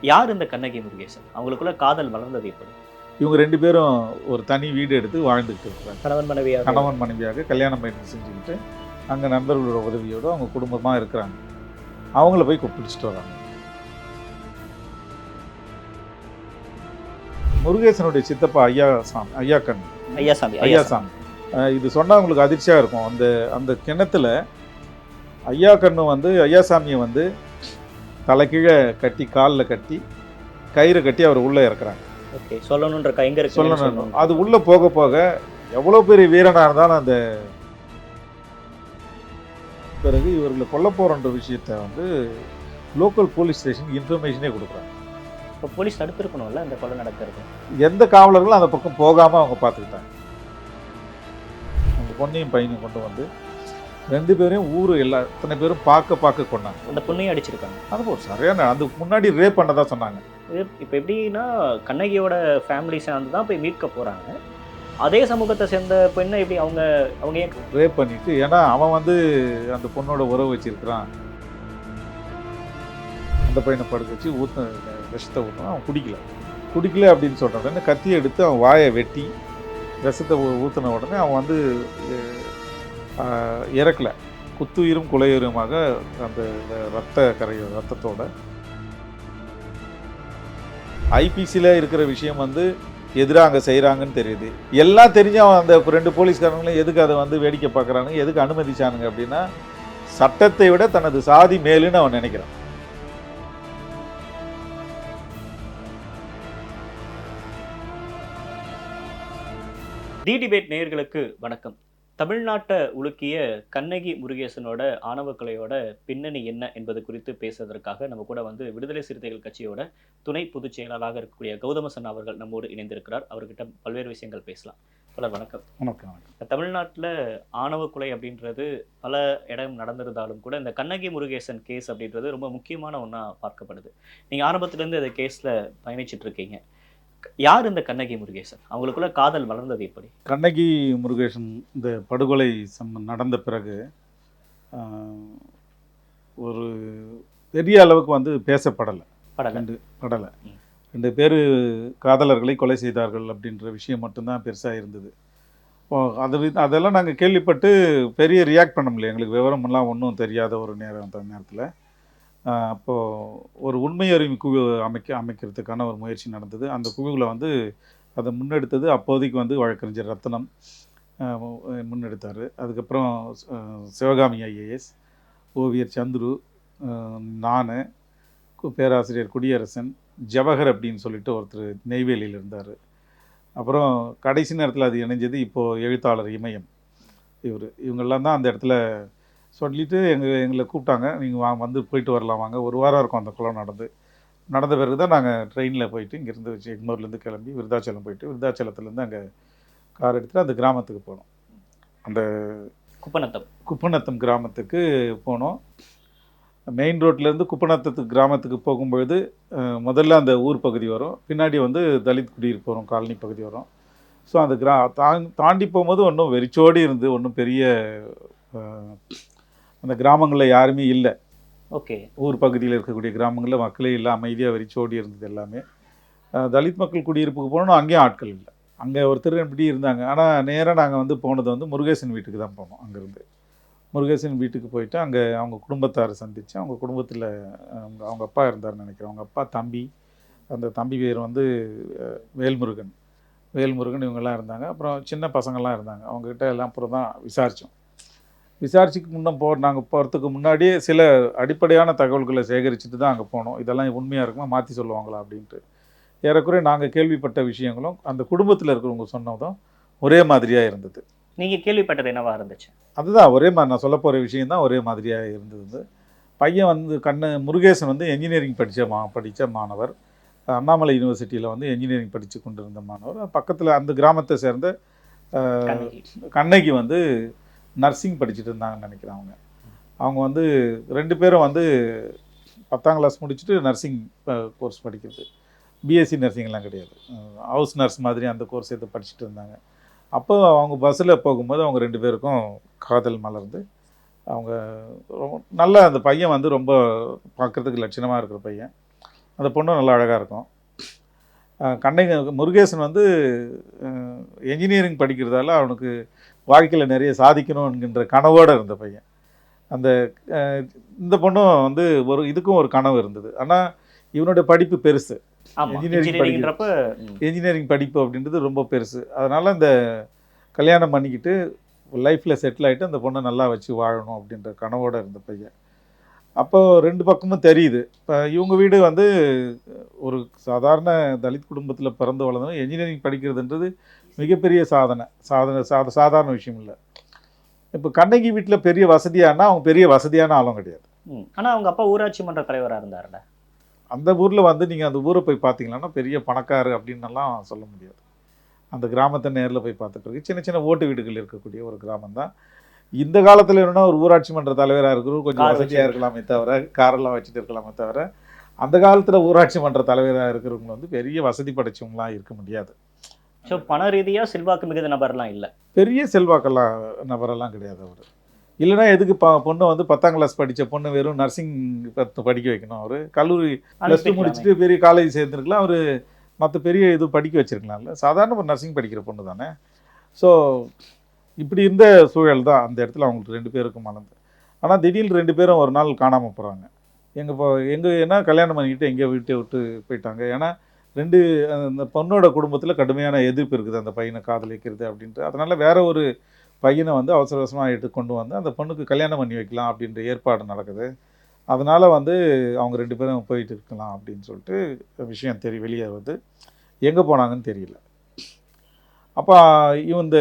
யார் இந்த கண்ணகி முருகேசன்? அவங்களுக்குள்ள காதல் வளர்ந்தது எப்படி? இவங்க 2 பேரும் ஒரு தனி வீடு எடுத்து வாழ்ந்துகிட்டு இருக்கிறாங்க. கணவன் மனைவியாக. கணவன் மனைவியாக கல்யாணம் பண்ணி செஞ்சுக்கிட்டு, அங்க நண்பர்களோட உதவியோட அவங்க குடும்பமா இருக்கிறாங்க. அவங்கள போய் பிடிச்சிட்டு வராங்க. முருகேசனுடைய சித்தப்பா ஐயாக்கண்ணு. ஐயாசாமி. இது சொன்னா உங்களுக்கு அதிர்ச்சியா இருக்கும். அந்த அந்த கிணத்துல ஐயாக்கண்ணு வந்து ஐயாசாமியை வந்து தலைகீழ கட்டி காலில் கட்டி கயிறு கட்டி அவர் உள்ளே இறக்குறாங்க. ஓகே, சொல்லணுன்ற கைங்க சொல்லணும். அது உள்ளே போக போக எவ்வளோ பெரிய வீரனாக இருந்தாலும் அந்த பிறகு இவர்களை கொல்ல போகிறன்ற விஷயத்த வந்து லோக்கல் போலீஸ் ஸ்டேஷனுக்கு இன்ஃபர்மேஷனே கொடுக்குறாங்க. இப்போ போலீஸ் தடுத்துருக்கணும்ல அந்த கொலை நடக்கிறது. எந்த காவலர்களும் அந்த பக்கம் போகாமல் அவங்க பார்த்துக்கிட்டாங்க. அந்த பொண்ணையும் பையனையும் கொண்டு வந்து 2 பேரையும் அத்தனை பேரும் பார்க்க கொண்டாங்க. அந்த பொண்ணையும் அடிச்சிருக்காங்க. அது ஒரு சரியான அதுக்கு முன்னாடி ரேப் பண்ணதா சொன்னாங்க. இப்போ எப்படின்னா கண்ணகியோட ஃபேமிலி சேர்ந்து தான் போய் மீட்க போகிறாங்க. அதே சமூகத்தை சேர்ந்த பெண்ணை எப்படி அவங்க ஏன் ரேப் பண்ணிட்டு, ஏன்னா அவன் வந்து அந்த பொண்ணோட உறவு வச்சிருக்கிறான். அந்த பையனை படுக்க வச்சு விஷத்தை ஊற்றினா அவன் குடிக்கல அப்படின்னு சொல்கிற உடனே கத்தியை எடுத்து அவன் வாயை வெட்டி விஷத்தை ஊற்றின உடனே அவன் வந்து இறக்கலை. குத்துயிரும் குலையுயிருமாக அந்த ரத்தத்தோட ஐபிசியில் இருக்கிற விஷயம் வந்து எதிராக அங்கே செய்கிறாங்கன்னு தெரியுது. எல்லாம் தெரிஞ்சு அவன் அந்த 2 போலீஸ்காரங்களும் எதுக்கு அதை வந்து வேடிக்கை பார்க்குறானுங்க, எதுக்கு அனுமதிச்சானுங்க அப்படின்னா சட்டத்தை விட தனது சாதி மேலுன்னு அவன் நினைக்கிறான். தி டிபேட் நேயர்களுக்கு வணக்கம். தமிழ்நாட்டை உலுக்கிய கண்ணகி முருகேசனோட ஆணவ கொலையோட பின்னணி என்ன என்பது குறித்து பேசுவதற்காக நம்ம கூட வந்து விடுதலை சிறுத்தைகள் கட்சியோட துணை பொதுச் செயலாளராக இருக்கக்கூடிய கௌதமசன் அவர்கள் நம்மோடு இணைந்திருக்கிறார். அவர்கிட்ட பல்வேறு விஷயங்கள் பேசலாம். பலர் வணக்கம். வணக்கம். தமிழ்நாட்டில் ஆணவ கொலை அப்படின்றது பல இடம் நடந்திருந்தாலும் கூட இந்த கண்ணகி முருகேசன் கேஸ் அப்படின்றது ரொம்ப முக்கியமான ஒன்றா பார்க்கப்படுது. நீங்கள் ஆரம்பத்துலேருந்து இந்த கேஸில் பயணிச்சுட்டு இருக்கீங்க. யார் இந்த கண்ணகி முருகேசன்? அவங்களுக்குள்ள காதல் வளர்ந்தது எப்படி? கண்ணகி முருகேசன் இந்த படுகொலை நடந்த பிறகு ஒரு பெரிய அளவுக்கு வந்து பேசப்படலை. 2 பேர் காதலர்களை கொலை செய்தார்கள் அப்படின்ற விஷயம் மட்டும்தான் பெருசாக இருந்தது. அதெல்லாம் நாங்கள் கேள்விப்பட்டு பெரிய ரியாக்ட் பண்ண முடியல. எங்களுக்கு விவரமெல்லாம் ஒன்றும் தெரியாத ஒரு நேரத்தில் அப்போது ஒரு உண்மை அறிவு குழு அமைக்கிறதுக்கான ஒரு முயற்சி நடந்தது. அந்த குழுவில் வந்து அதை முன்னெடுத்தது அப்போதைக்கு வந்து வழக்கறிஞர் ரத்னம் முன்னெடுத்தார். அதுக்கப்புறம் சிவகாமி ஐஏஎஸ், ஓவியர் சந்துரு, நான், பேராசிரியர் குடியரசன், ஜவஹர் அப்படின்னு சொல்லிட்டு ஒருத்தர் நெய்வேலியில் இருந்தார். அப்புறம் கடைசி நேரத்தில் அது இணைஞ்சது இப்போது எழுத்தாளர் இமயம். இவங்கெல்லாம் தான் அந்த இடத்துல சொல்லிவிட்டு எங்களை கூப்பிட்டாங்க. நீங்கள் வந்து போயிட்டு வரலாம் வாங்க. 1 வாரம் இருக்கும் அந்த கொலை நடந்த பிறகு தான் நாங்கள் ட்ரெயினில் போயிட்டு இங்கேருந்து எக்மோர்லேருந்து கிளம்பி விருதாச்சலம் போயிட்டு விருதாச்சலத்துலேருந்து அங்கே கார் எடுத்துகிட்டு அந்த கிராமத்துக்கு போனோம். அந்த குப்பநத்தம் கிராமத்துக்கு போனோம். மெயின் ரோட்லேருந்து குப்பநத்தத்துக்கு கிராமத்துக்கு போகும்பொழுது முதல்ல அந்த ஊர் பகுதி வரும், பின்னாடி வந்து தலித் குடியிருப்பு வரும், காலனி பகுதி வரும். ஸோ அந்த தாண்டி போகும்போது ஒன்றும் வெறிச்சோடி இருந்து ஒன்றும் பெரிய அந்த கிராமங்களில் யாருமே இல்லை. ஓகே, ஊர் பகுதியில் இருக்கக்கூடிய கிராமங்களில் மக்களே இல்லை, அமைதியாக வெறிச்சோடி இருந்தது எல்லாமே. தலித் மக்கள் குடியிருப்புக்கு போனோம், அங்கேயும் ஆட்கள் இல்லை. அங்கே ஒருத்தர் இப்படி இருந்தாங்க. ஆனால் நேராக நாங்கள் வந்து போனது வந்து முருகேசன் வீட்டுக்கு தான் போனோம். அங்கேருந்து முருகேசன் வீட்டுக்கு போயிட்டு அங்கே அவங்க குடும்பத்தாரை சந்தித்து, அவங்க குடும்பத்தில் அவங்க அப்பா இருந்தார்னு நினைக்கிறேன். அவங்க அப்பா, தம்பி, அந்த தம்பி பேர் வந்து வேல்முருகன் இவங்கெல்லாம் இருந்தாங்க. அப்புறம் சின்ன பசங்கள்லாம் இருந்தாங்க. அவங்ககிட்ட எல்லாம் அப்புறம் தான் விசாரிச்சுக்கு நாங்கள் போகிறதுக்கு முன்னாடியே சில அடிப்படையான தகவல்களை சேகரிச்சுட்டு தான் அங்கே போனோம். இதெல்லாம் உண்மையாக இருக்குமா, மாற்றி சொல்லுவாங்களா அப்படின்ட்டு. ஏறக்குறைய நாங்கள் கேள்விப்பட்ட விஷயங்களும் அந்த குடும்பத்தில் இருக்கிறவங்க சொன்னதும் ஒரே மாதிரியாக இருந்தது. நீங்கள் கேள்விப்பட்டது என்னவா இருந்துச்சு? அதுதான் ஒரே மாதிரி நான் சொல்ல போகிற விஷயம் தான் ஒரே மாதிரியாக இருந்தது. பையன் வந்து முருகேசன் வந்து என்ஜினியரிங் படித்த மாணவர். அண்ணாமலை யூனிவர்சிட்டியில் வந்து என்ஜினியரிங் படித்து கொண்டு இருந்த மாணவர். பக்கத்தில் அந்த கிராமத்தை சேர்ந்த கண்ணகி வந்து நர்சிங் படிச்சுட்டு இருந்தாங்கன்னு நினைக்கிறேன். அவங்க வந்து 2 பேரும் வந்து 10ஆம் கிளாஸ் முடிச்சுட்டு நர்சிங் கோர்ஸ் படிக்கிறது. பிஎஸ்சி நர்சிங்லாம் கிடையாது, ஹவுஸ் நர்ஸ் மாதிரி அந்த கோர்ஸ் எடுத்து படிச்சுட்டு இருந்தாங்க. அப்போ அவங்க பஸ்ஸில் போகும்போது அவங்க 2 பேருக்கும் காதல் மலர்ந்து அவங்க நல்லா, அந்த பையன் வந்து ரொம்ப பார்க்குறதுக்கு லட்சணமாக இருக்கிற பையன். அந்த பொண்ணும் நல்லா அழகாக இருக்கும். கண்ணகி முருகேசன் வந்து என்ஜினியரிங் படிக்கிறதால அவனுக்கு வாழ்க்கையில் நிறைய சாதிக்கணும் என்கின்ற கனவோடு இருந்த பையன். அந்த இந்த பொண்ணும் வந்து இதுக்கும் ஒரு கனவு இருந்தது. ஆனால் இவனுடைய படிப்பு பெருசு. என்ஜினியரிங் படிப்பு அப்படின்றது ரொம்ப பெருசு. அதனால் இந்த கல்யாணம் பண்ணிக்கிட்டு லைஃப்பில் செட்டில் ஆகிட்டு அந்த பொண்ணை நல்லா வச்சு வாழணும் அப்படின்ற கனவோடு இருந்த பையன். அப்போ 2 பக்கமும் தெரியுது. இப்போ இவங்க வீடு வந்து ஒரு சாதாரண தலித் குடும்பத்தில் பிறந்து வளர்ந்தவங்க. என்ஜினியரிங் படிக்கிறதுன்றது மிகப்பெரிய சாதாரண விஷயம் இல்லை. இப்போ கண்ணகி வீட்டில் பெரிய வசதியானா அவங்க பெரிய வசதியான ஆளும் கிடையாது. ஆனால் அவங்க அப்பா ஊராட்சி மன்ற தலைவராக இருந்தார்ல. அந்த ஊரில் வந்து நீங்கள் அந்த ஊரை போய் பார்த்தீங்கன்னா பெரிய பணக்காரு அப்படின்னலாம் சொல்ல முடியாது. அந்த கிராமத்தை நேரில் போய் பார்த்த பிறகு சின்ன சின்ன ஓட்டு வீடுகள் இருக்கக்கூடிய ஒரு கிராமம் தான். இந்த காலத்தில் என்னன்னா ஒரு ஊராட்சி மன்ற தலைவராக இருக்கிறவங்க கொஞ்சம் வசதியாக இருக்கலாமே தவிர, காரெல்லாம் வச்சுட்டு இருக்கலாமே தவிர, அந்த காலத்தில் ஊராட்சி மன்ற தலைவராக இருக்கிறவங்க வந்து பெரிய வசதி படைச்சவங்களாம் இருக்க முடியாது. ஸோ பண ரீதியாக செல்வாக்கு மிகுந்த நபர்லாம் இல்லை, பெரிய செல்வாக்கெல்லாம் நபரெல்லாம் கிடையாது அவர். இல்லைனா எதுக்கு பொண்ணை வந்து 10ஆம் கிளாஸ் படித்த பொண்ணு வெறும் நர்சிங் படிக்க வைக்கணும்? அவர் கல்லூரி +2 முடிச்சுட்டு பெரிய காலேஜ் சேர்ந்துருக்கலாம். அவர் மற்ற பெரிய இது படிக்க வச்சுருக்கலாம்ல. சாதாரண ஒரு நர்சிங் படிக்கிற பொண்ணு தானே. ஸோ இப்படி இருந்த சூழல் தான் அந்த இடத்துல அவங்களுக்கு 2 பேருக்கும் மலர்ந்து. ஆனால் திடீர்னு 2 பேரும் ஒரு நாள் காணாமல் போகிறாங்க. என்ன கல்யாணம் பண்ணிக்கிட்டு எங்கேயோ வீட்டை விட்டு போயிட்டாங்க. ஏன்னா அந்த பொண்ணோட குடும்பத்தில் கடுமையான எதிர்ப்பு இருக்குது அந்த பையனை காதலிக்கிறது அப்படின்ட்டு. அதனால் வேற ஒரு பையனை வந்து அவசர அவசரமாக எடுத்து கொண்டு வந்து அந்த பொண்ணுக்கு கல்யாணம் பண்ணி வைக்கலாம் அப்படின்ற ஏற்பாடு நடக்குது. அதனால் வந்து அவங்க 2 பேரும் போயிட்டு இருக்கலாம் அப்படின்னு சொல்லிட்டு விஷயம் வெளியே வந்து எங்கே போனாங்கன்னு தெரியல. அப்போ இந்த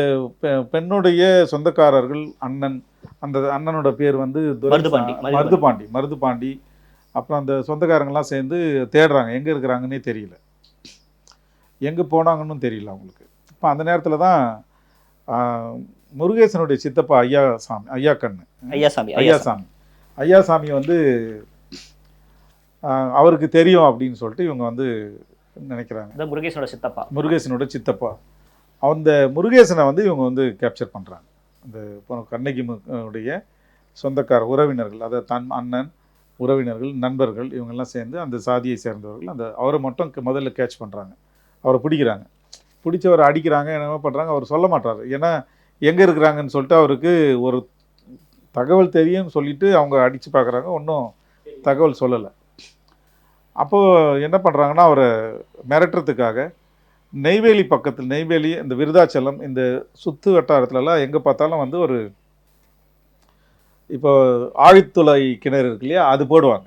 பெண்ணுடைய சொந்தக்காரர்கள் அண்ணன், அந்த அண்ணனோட பேர் வந்து மருதுபாண்டி. அப்புறம் அந்த சொந்தக்காரங்கள்லாம் சேர்ந்து தேடுறாங்க, எங்கே இருக்கிறாங்கன்னே தெரியல, எங்கே போனாங்கன்னு தெரியல அவங்களுக்கு. இப்போ அந்த நேரத்தில் தான் முருகேசனுடைய சித்தப்பா ஐயாசாமி வந்து அவருக்கு தெரியும் அப்படின்னு சொல்லிட்டு இவங்க வந்து நினைக்கிறாங்க. முருகேசனோட சித்தப்பா அந்த முருகேசனை வந்து இவங்க வந்து கேப்சர் பண்ணுறாங்க. அந்த கண்ணகியுடைய சொந்தக்கார உறவினர்கள், அதை அண்ணன் உறவினர்கள் நண்பர்கள் இவங்கெல்லாம் சேர்ந்து அந்த சாதியை சேர்ந்தவர்கள் அவரை மட்டும் முதல்ல கேட்ச் பண்ணுறாங்க. அவரை பிடிக்கிறாங்க. பிடிச்சவரை அடிக்கிறாங்க. என்ன பண்ணுறாங்க, அவர் சொல்ல மாட்டார். ஏன்னா எங்கே இருக்கிறாங்கன்னு சொல்லிட்டு அவருக்கு ஒரு தகவல் தெரியும்னு சொல்லிட்டு அவங்க அடித்து பார்க்குறாங்க. ஒன்றும் தகவல் சொல்லலை. அப்போது என்ன பண்ணுறாங்கன்னா அவரை மிரட்டுறதுக்காக நெய்வேலி பக்கத்தில், நெய்வேலி இந்த விருதாச்சலம் இந்த சுற்று வட்டாரத்துலலாம் எங்கே பார்த்தாலும் வந்து ஒரு இப்போ ஆழித்துளை கிணறு இருக்கு இல்லையா, அது போடுவாங்க.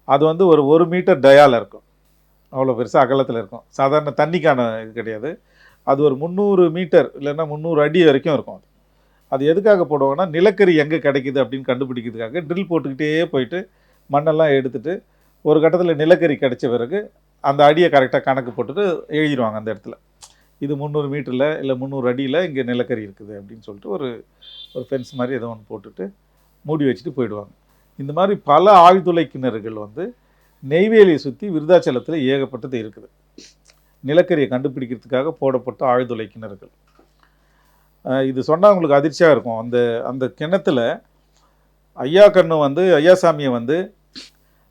அது வந்து ஒரு 1 மீட்டர் டயாவில் இருக்கும், அவ்வளோ பெருசாக அகலத்தில் இருக்கும். சாதாரண தண்ணிக்கான இது கிடையாது. அது ஒரு 300 மீட்டர் இல்லைன்னா 300 அடி வரைக்கும் இருக்கும். அது எதுக்காக போடுவாங்கன்னா நிலக்கரி எங்கே கிடைக்குது அப்படின்னு கண்டுபிடிக்கிறதுக்காக ட்ரில் போட்டுக்கிட்டே போயிட்டு மண்ணெல்லாம் எடுத்துகிட்டு ஒரு கட்டத்தில் நிலக்கரி கிடைச்ச பிறகு அந்த அடியை கரெக்டாக கணக்கு போட்டுட்டு எழுதிடுவாங்க அந்த இடத்துல. இது 300 மீட்டரில் இல்லை 300 அடியில் இங்கே நிலக்கரி இருக்குது அப்படின்னு சொல்லிட்டு ஒரு ஃபென்ஸ் மாதிரி ஏதோ ஒன்று போட்டுட்டு மூடி வச்சுட்டு போயிடுவாங்க. இந்த மாதிரி பல ஆழ்துளை கிணறுகள் வந்து நெய்வேலியை சுற்றி விருதாச்சலத்தில் ஏகப்பட்டது இருக்குது. நிலக்கரியை கண்டுபிடிக்கிறதுக்காக போடப்பட்ட ஆழ்துளை கிணறுகள். இது சொன்னால் உங்களுக்கு அதிர்ச்சியாக இருக்கும். அந்த கிணத்துல ஐயாசாமியை வந்து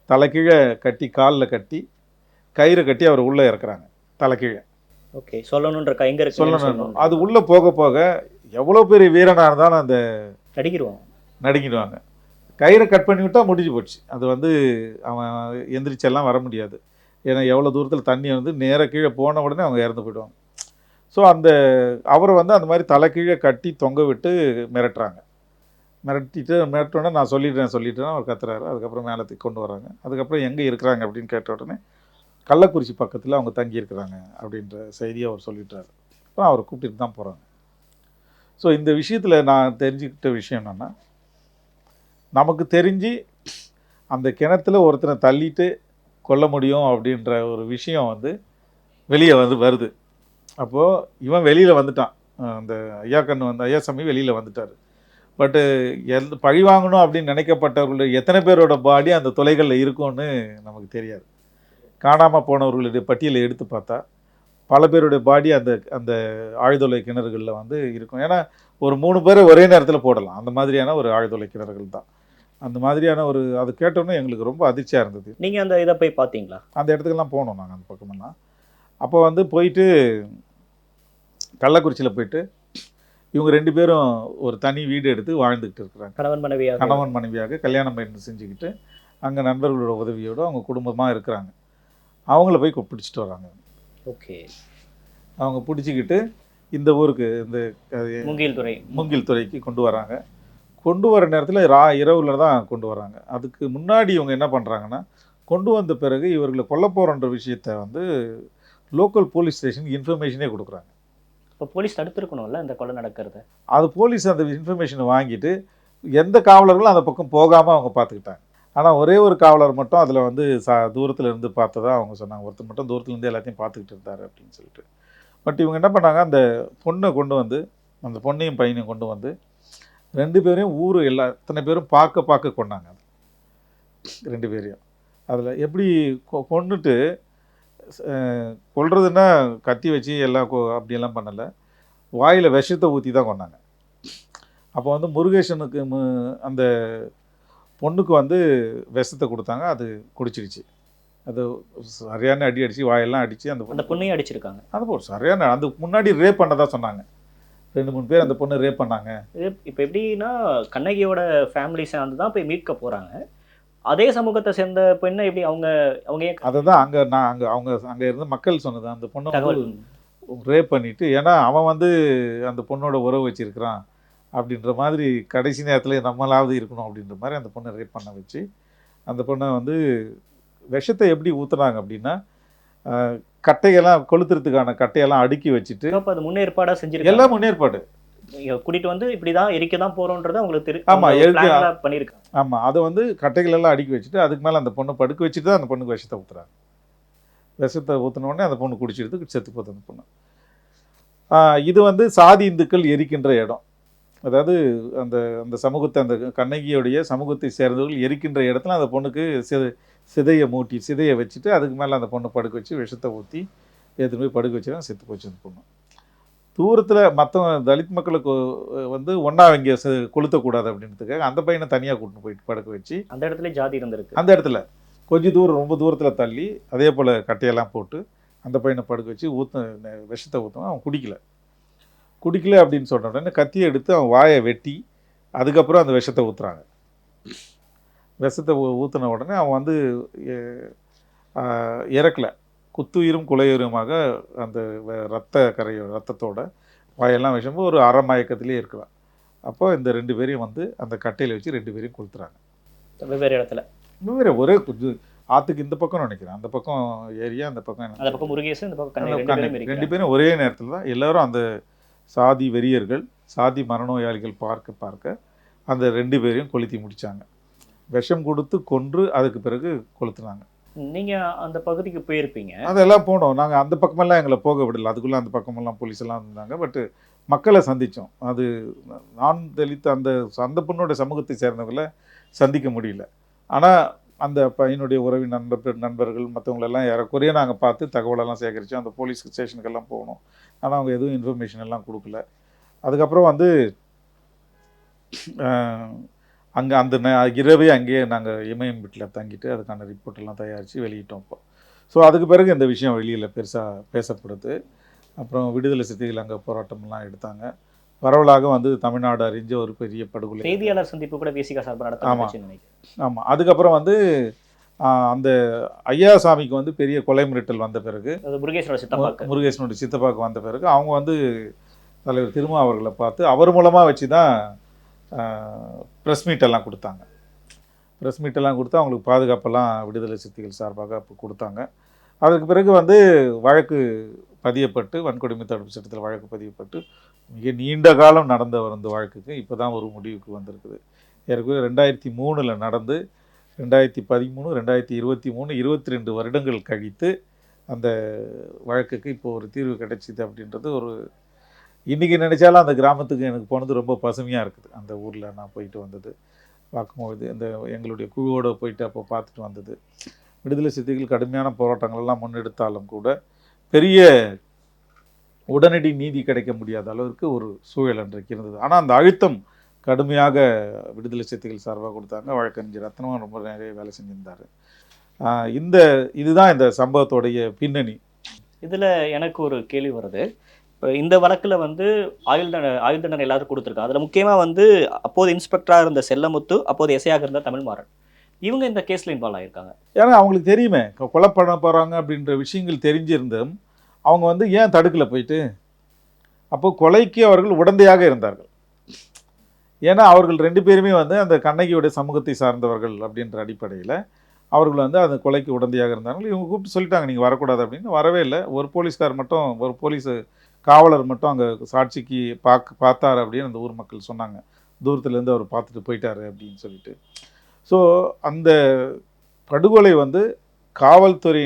தலைக்கீழே கட்டி, காலில் கட்டி, கயிறை கட்டி அவர் உள்ளே இறக்குறாங்க தலைக்கீழே. ஓகே, சொல்லணும். அது உள்ளே போக போக எவ்வளோ பெரிய வீரனாக இருந்தாலும் அந்த நடுங்கிடுவாங்க. கயிறை கட் பண்ணி விட்டால் முடிஞ்சு போச்சு. அது வந்து அவன் எந்திரிச்செல்லாம் வர முடியாது. ஏன்னா எவ்வளோ தூரத்தில் தண்ணி வந்து நேராக கீழே போன உடனே அவங்க இறந்து போயிடுவாங்க. ஸோ அவரை வந்து அந்த மாதிரி தலை கீழே கட்டி தொங்க விட்டு மிரட்டுறாங்க. மிரட்டோன்னே நான் சொல்லிட்டேன் அவர் கத்துறாரு. அதுக்கப்புறம் மேலே கொண்டு வராங்க. அதுக்கப்புறம் எங்கே இருக்கிறாங்க அப்படின்னு கேட்ட உடனே கள்ளக்குறிச்சி பக்கத்தில் அவங்க தங்கி இருக்கிறாங்க அப்படின்ற செய்தியை அவர் சொல்லிட்டார். அப்புறம் அவரை கூப்பிட்டு தான் போகிறாங்க. ஸோ இந்த விஷயத்தில் நான் தெரிஞ்சுக்கிட்ட விஷயம் என்னென்னா, நமக்கு தெரிஞ்சு அந்த கிணத்துல ஒருத்தனை தள்ளிட்டு கொல்ல முடியும் அப்படின்ற ஒரு விஷயம் வந்து வெளியே வருது. அப்போது இவன் வெளியில் வந்துட்டான். அந்த ஐயாசாமி வெளியில் வந்துட்டார். பட்டு பழி வாங்கணும் அப்படின்னு நினைக்கப்பட்டவர்களுடைய எத்தனை பேரோட பாடி அந்த தொலைகளில் இருக்கும்னு நமக்கு தெரியாது. காணாமல் போனவர்களுடைய பட்டியலை எடுத்து பார்த்தா பல பேருடைய பாடி அந்த ஆழ்துளை கிணறுகளில் வந்து இருக்கும். ஏன்னா ஒரு 3 பேரை ஒரே நேரத்தில் போடலாம், அந்த மாதிரியான ஒரு ஆழ்துளை கிணறுகள் தான். அந்த மாதிரியான ஒரு அது கேட்டோன்னே எங்களுக்கு ரொம்ப அதிர்ச்சியாக இருந்தது. நீங்க அந்த இதை போய் பார்த்தீங்களா? அந்த இடத்துக்கெல்லாம் போனோம் நாங்கள் அந்த பக்கமெல்லாம். அப்போ வந்து போயிட்டு கள்ளக்குறிச்சியில் போயிட்டு இவங்க 2 பேரும் ஒரு தனி வீடு எடுத்து வாழ்ந்துக்கிட்டு இருக்கிறாங்க. கணவன் மனைவியாக? கணவன் மனைவியாக கல்யாணம் பண்ணி செஞ்சுக்கிட்டு அங்கே நண்பர்களோட உதவியோடு அவங்க குடும்பமாக இருக்கிறாங்க. அவங்கள போய் பிடிச்சிட்டு வராங்க. ஓகே. அவங்க பிடிச்சிக்கிட்டு இந்த ஊருக்கு இந்த மூங்கில் துறைக்கு கொண்டு வராங்க. கொண்டு வர நேரத்தில் இரவில் தான் கொண்டு வராங்க. அதுக்கு முன்னாடி இவங்க என்ன பண்ணுறாங்கன்னா, கொண்டு வந்த பிறகு இவர்களை கொல்ல போகிறன்ற விஷயத்தை வந்து லோக்கல் போலீஸ் ஸ்டேஷனுக்கு இன்ஃபர்மேஷனே கொடுக்குறாங்க. இப்போ போலீஸ் தடுத்துருக்கணும்ல இந்த கொலை நடக்கிறது. அது போலீஸ் அந்த இன்ஃபர்மேஷனை வாங்கிட்டு எந்த காவலர்களும் அந்த பக்கம் போகாமல் அவங்க பார்த்துக்கிட்டாங்க. ஆனால் ஒரே ஒரு காவலர் மட்டும் அதில் வந்து தூரத்தில் இருந்து பார்த்ததா அவங்க சொன்னாங்க. ஒருத்தர் மட்டும் தூரத்துலேருந்து எல்லாத்தையும் பார்த்துக்கிட்டு இருந்தார் அப்படின்னு சொல்லிட்டு. பட் இவங்க என்ன பண்ணாங்க, அந்த பொண்ணை கொண்டு வந்து, அந்த பொண்ணையும் பையனையும் கொண்டு வந்து 2 பேரையும் எத்தனை பேரும் பார்க்க கொண்டாங்க. 2 பேரையும் அதில் எப்படி கொன்னுட்டு கொல்றதுன்னா கத்தி வச்சு எல்லாம் அப்படியெல்லாம் பண்ணலை, வாயில் விஷத்தை ஊற்றி தான் கொண்டாங்க. அப்போ வந்து முருகேசனுக்கு அந்த பொண்ணுக்கு வந்து விஷத்தை கொடுத்தாங்க. அது குடிச்சிருச்சு. அது சரியான அடிச்சு வாயெல்லாம் அடித்து அந்த பொண்ணையும் அடிச்சிருக்காங்க. அது சரியான அந்த முன்னாடி ரேப் பண்ணதான் சொன்னாங்க. 2-3 பேர் அந்த பொண்ணு ரேப் பண்ணாங்க. இப்போ எப்படின்னா கண்ணகியோட ஃபேமிலி சேர்ந்து தான் போய் மீட்க போகிறாங்க. அதே சமூகத்தை சேர்ந்த பெண்ணை எப்படி அவங்க அதை தான் அங்கே இருந்து மக்கள் சொன்னது. அந்த பொண்ணை ரேப் பண்ணிவிட்டு, ஏன்னா அவன் வந்து அந்த பொண்ணோட உறவு வச்சுருக்கிறான் அப்படின்ற மாதிரி கடைசி நேரத்தில் நம்மளாவது இருக்கணும் அப்படின்ற மாதிரி அந்த பொண்ணை ரேப் பண்ண வச்சு அந்த பொண்ணை வந்து விஷத்தை எப்படி ஊற்றுனாங்க அப்படின்னா, கட்டையெல்லாம் கொளுத்துறதுக்கான கட்டையெல்லாம் அடுக்கி வச்சுட்டு அது முன்னேற்பாடாக செஞ்சுருக்கு. எல்லாம் முன்னேற்பாடு கூட்டிகிட்டு வந்து இப்படி தான் எரிக்க தான் போகிறோன்றது அவங்களுக்கு தெரியும். ஆமாம், பண்ணியிருக்காங்க. ஆமாம், அதை வந்து கட்டைகள் எல்லாம் அடுக்கி வச்சுட்டு அதுக்கு மேலே அந்த பொண்ணை படுக்க வச்சுட்டு தான் அந்த பொண்ணுக்கு விஷத்தை ஊற்றுறாங்க. விஷத்தை ஊற்றினோடனே அந்த பொண்ணு குடிச்சிட்டு செத்து போகுது அந்த பொண்ணு. இது வந்து சாதி இந்துக்கள் எரிக்கின்ற இடம். அதாவது அந்த சமூகத்தை, அந்த கண்ணகியோடைய சமூகத்தை சேர்ந்தவர்கள் எரிக்கின்ற இடத்துல அந்த பொண்ணுக்கு சிதையை வச்சுட்டு அதுக்கு மேலே அந்த பொண்ணை படுக்க வச்சு விஷத்தை ஊற்றி எடுத்துன்னு போய் படுக்க வச்சுதான் செத்து போச்சு அந்த பொண்ணு. தூரத்தில் மற்ற தலித் மக்களுக்கு வந்து ஒன்றா இங்கே கொளுத்தக்கூடாது அப்படின்றதுக்காக அந்த பையனை தனியாக கூட்டின்னு போயிட்டு படுக்க வச்சு அந்த இடத்துல ஜாதி இருந்திருக்கு. அந்த இடத்துல கொஞ்சம் தூரம், ரொம்ப தூரத்தில் தள்ளி அதே போல் கட்டையெல்லாம் போட்டு அந்த பையனை படுக்க வச்சு விஷத்தை ஊற்றுவான். அவன் குடிக்கல அப்படின்னு சொன்ன உடனே கத்தியை எடுத்து அவன் வாயை வெட்டி அதுக்கப்புறம் அந்த விஷத்தை ஊற்றுறாங்க. விஷத்தை ஊற்றின உடனே அவன் வந்து இறக்கலை, குத்துயிரும் குலையுயிருமாக அந்த ரத்தத்தோட வாயெல்லாம் விஷமும் ஒரு அரை மயக்கத்திலே இருக்கிறான். அப்போ இந்த 2 பேரையும் வந்து அந்த கட்டையில் வச்சு 2 பேரையும் கொளுத்துறாங்க. வெவ்வேறு இடத்துல ஒரே ஆற்றுக்கு இந்த பக்கம் நினைக்கிறேன், அந்த பக்கம் ஏரியா, அந்த பக்கம் முருகேசன், இந்த பக்கம் 2 பேரும் ஒரே நேரத்தில் தான் எல்லாரும் அந்த சாதி வெறியர்கள், சாதி மனநோயாளிகள் பார்க்க அந்த 2 பேரையும் கொளுத்தி முடித்தாங்க. விஷம் கொடுத்து கொன்று அதுக்கு பிறகு கொளுத்துனாங்க. நீங்கள் அந்த பகுதிக்கு போயிருப்பீங்க. அதெல்லாம் போனோம் நாங்கள். அந்த பக்கமெல்லாம் எங்களை போக விடலை. அதுக்குள்ளே அந்த பக்கமெல்லாம் போலீஸ் எல்லாம் இருந்தாங்க. பட்டு மக்களை சந்தித்தோம். அது நான் தெளித்த அந்த பொண்ணோட சமூகத்தை சேர்ந்தவங்களை சந்திக்க முடியல. ஆனால் அந்த பையனுடைய நண்பர்கள் மற்றவங்களெல்லாம் ஏறக்குறைய நாங்கள் பார்த்து தகவலெல்லாம் சேகரித்தோம். அந்த போலீஸ் ஸ்டேஷனுக்கெல்லாம் போகணும். ஆனால் அவங்க எதுவும் இன்ஃபர்மேஷன் எல்லாம் கொடுக்கல. அதுக்கப்புறம் வந்து அங்கே அந்த இரவே அங்கேயே நாங்கள் இமயம் வீட்டில் தங்கிட்டு அதுக்கான ரிப்போர்ட்டெல்லாம் தயாரித்து வெளியிட்டோம். இப்போ ஸோ அதுக்கு பிறகு இந்த விஷயம் வெளியில் பெருசாக பேசப்படுது. அப்புறம் விடுதலை சிறுத்தைகள் அங்கே போராட்டம்லாம் எடுத்தாங்க. பரவலாக வந்து தமிழ்நாடு அறிஞ்ச ஒரு பெரிய படுகொலை. செய்தியாளர் சந்திப்பு கூட விசிக சார்பாக நடத்தாங்க. ஆமாம், அதுக்கப்புறம் வந்து அந்த ஐயாசாமிக்கு வந்து பெரிய கொலை மிரட்டல் வந்த பிறகு, முருகேசனோட சித்தப்பாக்கு வந்த பிறகு அவங்க வந்து தலைவர் திருமாவர்களை பார்த்து அவர் மூலமாக வச்சு தான் ப்ரெஸ் மீட்டெல்லாம் கொடுத்தாங்க. ப்ரெஸ் மீட்டெல்லாம் கொடுத்து அவங்களுக்கு பாதுகாப்பெல்லாம் விடுதலை சிறுத்தைகள் சார்பாக அப்போ கொடுத்தாங்க. அதுக்கு பிறகு வந்து வழக்கு பதியப்பட்டு, வன்கொடுமை தடுப்பு சட்டத்தில் வழக்கு பதியப்பட்டு மிக நீண்ட காலம் நடந்த அந்த வழக்குக்கு இப்போ தான் ஒரு முடிவுக்கு வந்திருக்குது. ஏற்கனவே 2003 நடந்து 2013, 2023, 22 வருடங்கள் கழித்து அந்த வழக்குக்கு இப்போ ஒரு தீர்வு கிடைச்சிது அப்படின்றது ஒரு இன்றைக்கி நினச்சாலும் அந்த கிராமத்துக்கு எனக்கு போனது ரொம்ப பசுமையாக இருக்குது. அந்த ஊரில் நான் போயிட்டு வந்தது பார்க்கும்போது, இந்த எங்களுடைய குழுவோடு போயிட்டு அப்போ பார்த்துட்டு வந்தது. விடுதலை சிறுத்தைகள் கடுமையான போராட்டங்களெல்லாம் முன்னெடுத்தாலும் கூட பெரிய உடனடி நீதி கிடைக்க முடியாத அளவிற்கு ஒரு சூழல் அன்றைக்கு இருந்தது. ஆனால் அந்த அழுத்தம் கடுமையாக விடுதலை சிறுத்தைகள் சார்பாக கொடுத்தாங்க. வழக்கறிஞர் ரத்னமும் ரொம்ப நிறைய வேலை செஞ்சிருந்தார். இதுதான் இந்த சம்பவத்தோடைய பின்னணி. இதில் எனக்கு ஒரு கேள்வி வருது. இப்போ இந்த வழக்கில் வந்து ஆயுள் தண்டனை எல்லாரும் கொடுத்துருக்காங்க. அதில் முக்கியமாக வந்து அப்போது இன்ஸ்பெக்டராக இருந்த செல்லமுத்து, அப்போது எஸ்ஐயாக இருந்த தமிழ்மாறன், இவங்க இந்த கேஸில் இன்வால்வ் ஆகியிருக்காங்க. ஏன்னா அவங்களுக்கு தெரியுமே கொலை பண்ண போகிறாங்க அப்படின்ற விஷயங்கள் தெரிஞ்சிருந்தும் அவங்க வந்து ஏன் தடுக்கலை போயிட்டு. அப்போ கொலைக்கு அவர்கள் உடந்தையாக இருந்தார்கள். ஏன்னா அவர்கள் 2 பேருமே வந்து அந்த கண்ணகியோட சமூகத்தை சார்ந்தவர்கள் அப்படின்ற அடிப்படையில் அவர்கள் வந்து அந்த கொலைக்கு உடந்தையாக இருந்தார்கள். இவங்க கூப்பிட்டு சொல்லிட்டாங்க நீங்கள் வரக்கூடாது அப்படின்னு. வரவே இல்லை. ஒரு போலீஸ்கார் மட்டும், ஒரு போலீஸ் காவலர் மட்டும் அங்கே சாட்சிக்கு பார்த்தார் அப்படின்னு அந்த ஊர் மக்கள் சொன்னாங்க. தூரத்துலேருந்து அவர் பார்த்துட்டு போயிட்டாரு அப்படின்னு சொல்லிட்டு. ஸோ அந்த படுகொலை வந்து காவல்துறை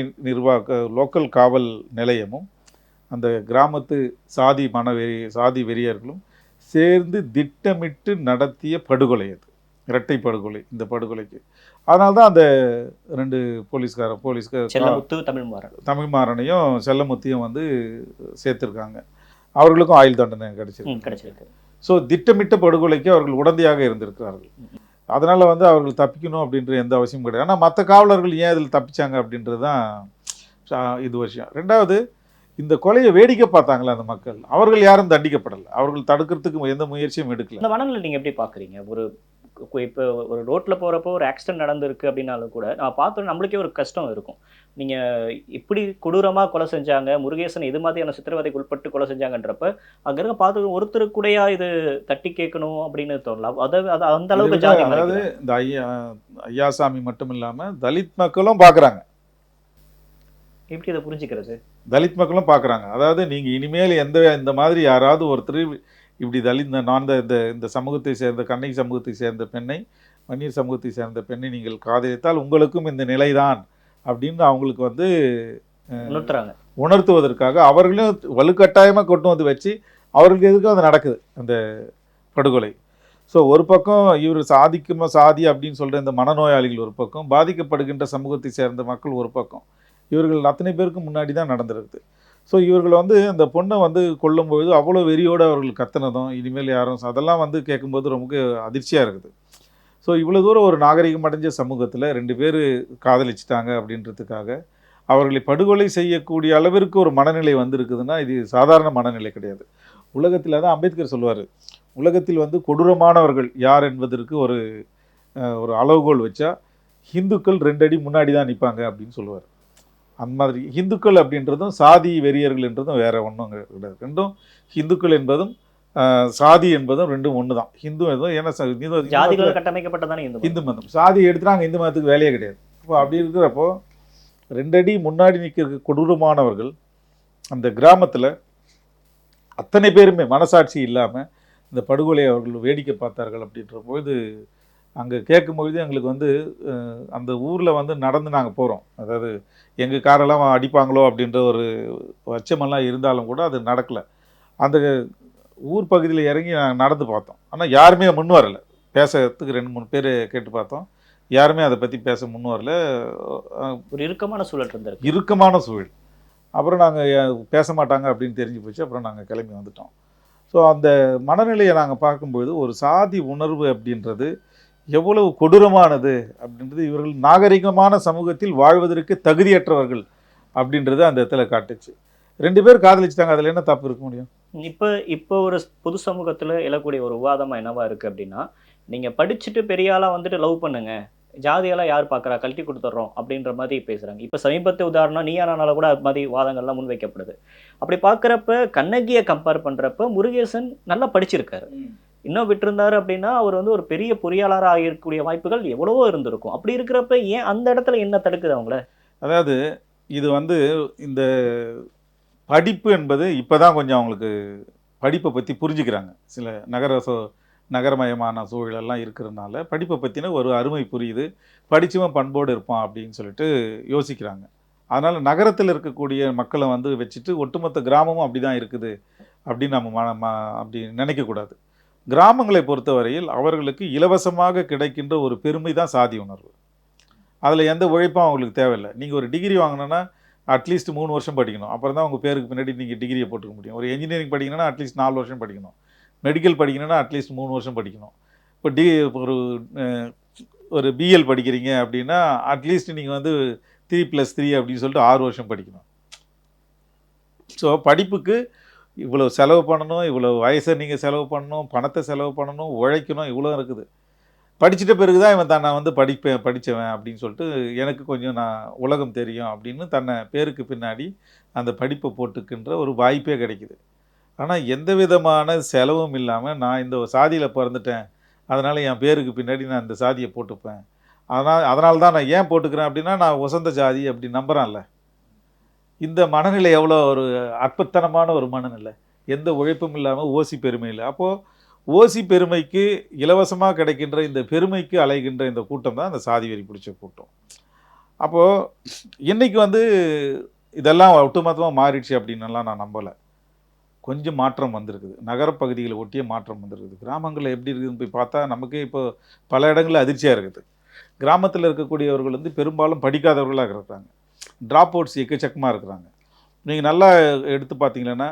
லோக்கல் காவல் நிலையமும் அந்த கிராமத்து சாதி வெறியர்களும் சேர்ந்து திட்டமிட்டு நடத்திய படுகொலை அது. இரட்டை படுகொலை இந்த படுகொலைக்கு. அதனால தான் அந்த 2 செல்லமுத்து தமிழ்மாறனையும் செல்லமுத்தையும் வந்து சேர்த்துருக்காங்க. அவர்களுக்கும் ஆயுள் தண்டனை கிடைச்சிருக்கு. ஸோ திட்டமிட்ட படுகொலைக்கு அவர்கள் உடந்தையாக இருந்திருக்கிறார்கள். அதனால் வந்து அவர்கள் தப்பிக்கணும் அப்படின்ற எந்த அவசியமும் கிடையாது. ஆனால் மற்ற காவலர்கள் ஏன் இதில் தப்பிச்சாங்க அப்படின்றது தான் இது விஷயம். 2வது, இந்த கொலையை வேடிக்கை பார்த்தாங்களே அந்த மக்கள், அவர்கள் யாரும் தண்டிக்கப்படலை. அவர்கள் தடுக்கிறதுக்கு எந்த முயற்சியும் எடுக்கல. இந்த மனநிலை நீங்கள் எப்படி பார்க்குறீங்க? இப்போ ஒரு ரோட்டில் போகிறப்போ ஒரு ஆக்சிடென்ட் நடந்திருக்கு அப்படின்னாலும் கூட நான் பார்த்தோம் நம்மளுக்கே ஒரு கஷ்டம் இருக்கும். நீங்கள் இப்படி கொடூரமாக கொலை செஞ்சாங்க, முருகேசன் இது மாதிரியான சித்திரவதைக்கு உட்பட்டு கொலை செஞ்சாங்கன்றப்ப அங்கே இருக்க பார்த்து ஒருத்தருக்கு கூடயா இது தட்டி கேட்கணும் அப்படின்னு தோணலாம். அது அந்த அளவுக்கு ஜாதி. அதாவது இந்த ஐயாசாமி மட்டும் இல்லாமல் தலித் மக்களும் பார்க்குறாங்க. எப்படி இதை புரிஞ்சுக்கிறது? தலித் மக்களும் பார்க்குறாங்க. அதாவது நீங்கள் இனிமேல் இந்த மாதிரி யாராவது ஒருத்தர் இப்படி இந்த சமூகத்தை சேர்ந்த கண்ணகி சமூகத்தை சேர்ந்த பெண்ணை, வன்னியர் சமூகத்தை சேர்ந்த பெண்ணை நீங்கள் காதலித்தால் உங்களுக்கும் இந்த நிலைதான் அப்படின்னு அவங்களுக்கு வந்து உணர்த்துவதற்காக அவர்களையும் வலுக்கட்டாயமாக கொண்டு வந்து வச்சு அவர்களுக்கு எதுக்கும் அது நடக்குது அந்த படுகொலை. ஸோ ஒரு பக்கம் இவர் சாதி அப்படின்னு சொல்கிற இந்த மனநோயாளிகள் ஒரு பக்கம், பாதிக்கப்படுகின்ற சமூகத்தை சேர்ந்த மக்கள் ஒரு பக்கம், இவர்கள் அத்தனை பேருக்கு முன்னாடி தான் நடந்திருக்குது. ஸோ இவர்கள் வந்து அந்த பொண்ணை வந்து கொல்லும்பொழுது அவ்வளோ வெறியோடு அவர்கள் கத்துனதும் இனிமேல் யாரும் அதெல்லாம் வந்து கேட்கும்போது ரொம்ப அதிர்ச்சியாக இருக்குது. ஸோ இவ்வளோ தூரம் ஒரு நாகரிகம் அடைஞ்ச சமூகத்தில் 2 பேர் காதலிச்சிட்டாங்க அப்படின்றதுக்காக அவர்களை படுகொலை செய்யக்கூடிய அளவிற்கு ஒரு மனநிலை வந்திருக்குதுன்னா இது சாதாரண மனநிலை கிடையாது. உலகத்தில் தான் அம்பேத்கர் சொல்லுவார், உலகத்தில் வந்து கொடூரமானவர்கள் யார் என்பதற்கு ஒரு அளவுகோல் வச்சா ஹிந்துக்கள் 2 அடி முன்னாடி தான் நிற்பாங்க அப்படின்னு சொல்லுவார். அந்த மாதிரி ஹிந்துக்கள் அப்படின்றதும் சாதி வெறியர்கள் என்றதும் வேற ஒன்றும் கிடையாது. ரெண்டும் ஹிந்துக்கள் என்பதும் சாதி என்பதும் ரெண்டும் ஒன்று தான். ஹிந்து என்பதும் ஏன்னா கட்டமைக்கப்பட்டதானே இந்து மதம். சாதி எடுத்துட்டாங்க, இந்து மதத்துக்கு வேலையே கிடையாது. இப்போ அப்படி இருக்கிறப்போ 2 அடி முன்னாடி நிற்கிற கொடூரமானவர்கள் அந்த கிராமத்தில் அத்தனை பேருமே மனசாட்சி இல்லாமல் இந்த படுகொலையை அவர்கள் வேடிக்கை பார்த்தார்கள். அப்படின்றபோது அங்கே கேட்கும்பொழுது எங்களுக்கு வந்து அந்த ஊரில் வந்து நடந்து நாங்கள் போகிறோம். அதாவது எங்கள் காரெல்லாம் அடிப்பாங்களோ அப்படின்ற ஒரு அச்சமெல்லாம் இருந்தாலும் கூட அது நடக்கலை. அந்த ஊர் பகுதியில் இறங்கி நாங்கள் நடந்து பார்த்தோம். ஆனால் யாருமே முன் வரலை. பேசுறதுக்கு 2-3 பேர் கேட்டு பார்த்தோம். யாருமே அதை பற்றி பேச முன் வரல. ஒரு இறுக்கமான சூழல் இருந்தது. இறுக்கமான சூழல். அப்புறம் நாங்கள் பேச மாட்டாங்க அப்படின்னு தெரிஞ்சு போச்சு. அப்புறம் நாங்கள் கிளம்பி வந்துட்டோம். ஸோ அந்த மனநிலையை நாங்கள் பார்க்கும்பொழுது ஒரு சாதி உணர்வு அப்படின்றது எவ்வளவு கொடூரமானது அப்படின்றது, இவர்கள் நாகரிகமான சமூகத்தில் வாழ்வதற்கு தகுதியற்றவர்கள் அப்படின்றது அந்த இடத்துல காட்டுச்சு. 2 பேர் காதலிச்சிட்டாங்க, அதில் என்ன தப்பு இருக்க முடியும்? இப்போ ஒரு பொது சமூகத்தில் எழக்கூடிய ஒரு விவாதமாக என்னவா இருக்குது அப்படின்னா, நீங்கள் படிச்சுட்டு பெரிய ஆளாக வந்துட்டு லவ் பண்ணுங்க, ஜாதியெல்லாம் யார் பார்க்குறா, கழட்டி கொடுத்துட்றோம் அப்படின்ற மாதிரி பேசுகிறாங்க. இப்போ சமீபத்து உதாரணம் நீயானால கூட அது மாதிரி வாதங்கள்லாம் முன்வைக்கப்படுது. அப்படி பார்க்குறப்ப கண்ணகியை கம்பேர் பண்ணுறப்ப முருகேசன் நல்லா படிச்சிருக்காரு. இன்னும் விட்டுருந்தாரு அப்படின்னா அவர் வந்து ஒரு பெரிய பொறியாளராக ஆகிருக்கக்கூடிய வாய்ப்புகள் எவ்வளவோ இருந்திருக்கும். அப்படி இருக்கிறப்ப ஏன் அந்த இடத்துல என்ன தடுக்குது அவங்கள? அதாவது இது வந்து இந்த படிப்பு என்பது இப்போ தான் கொஞ்சம் அவங்களுக்கு படிப்பை பற்றி புரிஞ்சுக்கிறாங்க. சில நகரமயமான சூழலெல்லாம் இருக்கிறதுனால படிப்பை பற்றின ஒரு அருமை புரியுது. படிச்சுவன் பண்போடு இருப்பான் அப்படின்னு சொல்லிட்டு யோசிக்கிறாங்க. அதனால் நகரத்தில் இருக்கக்கூடிய மக்களை வந்து வச்சுட்டு ஒட்டுமொத்த கிராமமும் அப்படி தான் இருக்குது அப்படின்னு நம்ம அப்படி நினைக்கக்கூடாது. கிராமங்களை பொறுத்தவரையில் அவர்களுக்கு இலவசமாக கிடைக்கின்ற ஒரு பெருமை தான் சாதி உணர்வு. அதில் எந்த உழைப்பும் அவங்களுக்கு தேவையில்லை. நீங்கள் ஒரு டிகிரி வாங்கினோன்னா அட்லீஸ்ட் 3 வருஷம் படிக்கணும். அப்புறம் தான் உங்கள் பேருக்கு பின்னாடி நீங்கள் டிகிரியை போட்டுக்க முடியும். ஒரு இன்ஜினியரிங் படிக்கணும்னா அட்லீஸ்ட் 4 வருஷம் படிக்கணும். மெடிக்கல் படிக்கணும்னா அட்லீஸ்ட் 3 வருஷம் படிக்கணும். இப்போ ஒரு ஒரு பிஎல் படிக்கிறீங்க அப்படின்னா அட்லீஸ்ட் நீங்கள் வந்து 3+3 அப்படின்னு சொல்லிட்டு 6 வருஷம் படிக்கணும். ஸோ படிப்புக்கு இவ்வளோ செலவு பண்ணணும், இவ்வளோ வயசை நீங்கள் செலவு பண்ணணும், பணத்தை செலவு பண்ணணும், உழைக்கணும், இவ்வளோ இருக்குது. படிச்சுட்ட பிறகு தான் இவன் தன்னை வந்து படித்தவன் அப்படின்னு சொல்லிட்டு எனக்கு கொஞ்சம் உலகம் தெரியும் அப்படின்னு தன்னை பேருக்கு பின்னாடி அந்த படிப்பை போட்டுக்கின்ற ஒரு வாய்ப்பே கிடைக்குது. ஆனால் எந்த விதமான செலவும் இல்லாமல் நான் இந்த சாதியில் பிறந்துட்டேன், அதனால் என் பேருக்கு பின்னாடி நான் இந்த சாதியை போட்டுப்பேன், அதனால தான் நான் ஏன் போட்டுக்கிறேன் அப்படின்னா நான் உசந்த ஜாதி அப்படி நம்புகிறான்ல. இந்த மனநிலை எவ்வளோ ஒரு அற்புதமான ஒரு மனநிலை. எந்த உழைப்பும் இல்லாமல் ஓசி பெருமை இல்லை. அப்போது ஓசி பெருமைக்கு இலவசமாக கிடைக்கின்ற இந்த பெருமைக்கு அலைகின்ற இந்த கூட்டம் தான் இந்த சாதி வெறி பிடிச்ச கூட்டம். அப்போது இன்றைக்கி வந்து இதெல்லாம் ஒட்டுமொத்தமாக மாறிடுச்சு அப்படின்னலாம் நான் நம்பலை. கொஞ்சம் மாற்றம் வந்திருக்குது. நகரப்பகுதிகளை ஒட்டிய மாற்றம் வந்திருக்குது. கிராமங்களில் எப்படி இருக்குதுன்னு போய் பார்த்தா நமக்கே இப்போ பல இடங்களில் அதிர்ச்சியாக இருக்குது. கிராமத்தில் இருக்கக்கூடியவர்கள் வந்து பெரும்பாலும் படிக்காதவர்களாக இருக்கிறாங்க. ட்ராப் அவுட்ஸ் எக்கச்சக்கமாக இருக்கிறாங்க. நீங்கள் நல்லா எடுத்து பார்த்தீங்கன்னா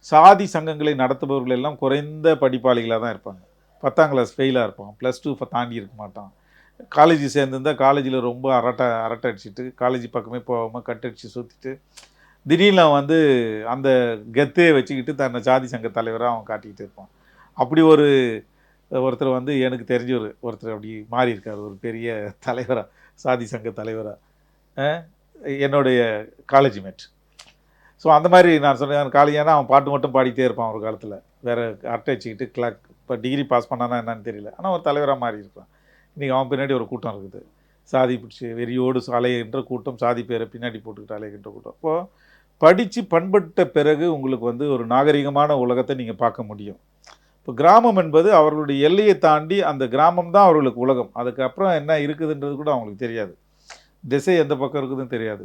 சாதி சங்கங்களை நடத்துபவர்கள் எல்லாம் குறைந்த படிப்பாளிகளாக தான் இருப்பாங்க. 10ஆம் கிளாஸ் ஃபெயிலாக இருப்பான், +2 தாண்டி இருக்க மாட்டான். காலேஜ் சேர்ந்துருந்தால் காலேஜில் ரொம்ப அரட்டை அடிச்சுட்டு காலேஜ் பக்கமே போகாமல் கட்டடிச்சு சுற்றிட்டு திடீர்னு வந்து அந்த கெத்தையை வச்சுக்கிட்டு தன்னை சாதி சங்க தலைவராக அவன் காட்டிக்கிட்டு இருப்பான். அப்படி ஒருத்தர் வந்து எனக்கு தெரிஞ்ச ஒருத்தர் அப்படி மாறி இருக்கார், ஒரு பெரிய தலைவராக, சாதி சங்க தலைவராக, என்னுடைய காலேஜ் மேட். ஸோ அந்த மாதிரி நான் சொன்னேன் காலேஜானா அவன் பாட்டு மட்டும் பாடிக்கிட்டே இருப்பான் ஒரு காலத்தில், வேறு அரட்டை வச்சுக்கிட்டு இப்போ டிகிரி பாஸ் பண்ணானா என்னன்னு தெரியல, ஆனால் ஒரு தலைவராக மாறி இருக்கான். இன்றைக்கி அவன் பின்னாடி ஒரு கூட்டம் இருக்குது, சாதி பிடிச்சி வெறியோடு அலைகின்ற கூட்டம், சாதி பேரை பின்னாடி போட்டுக்கிட்டு அலைகின்ற கூட்டம். அப்போது படித்து பண்பட்ட பிறகு உங்களுக்கு வந்து ஒரு நாகரிகமான உலகத்தை நீங்கள் பார்க்க முடியும். இப்போ கிராமம் என்பது அவர்களுடைய எல்லையை தாண்டி அந்த கிராமம் தான் அவர்களுக்கு உலகம். அதுக்கப்புறம் என்ன இருக்குதுன்றது கூட அவங்களுக்கு தெரியாது. திசை எந்த பக்கம் இருக்குதுன்னு தெரியாது,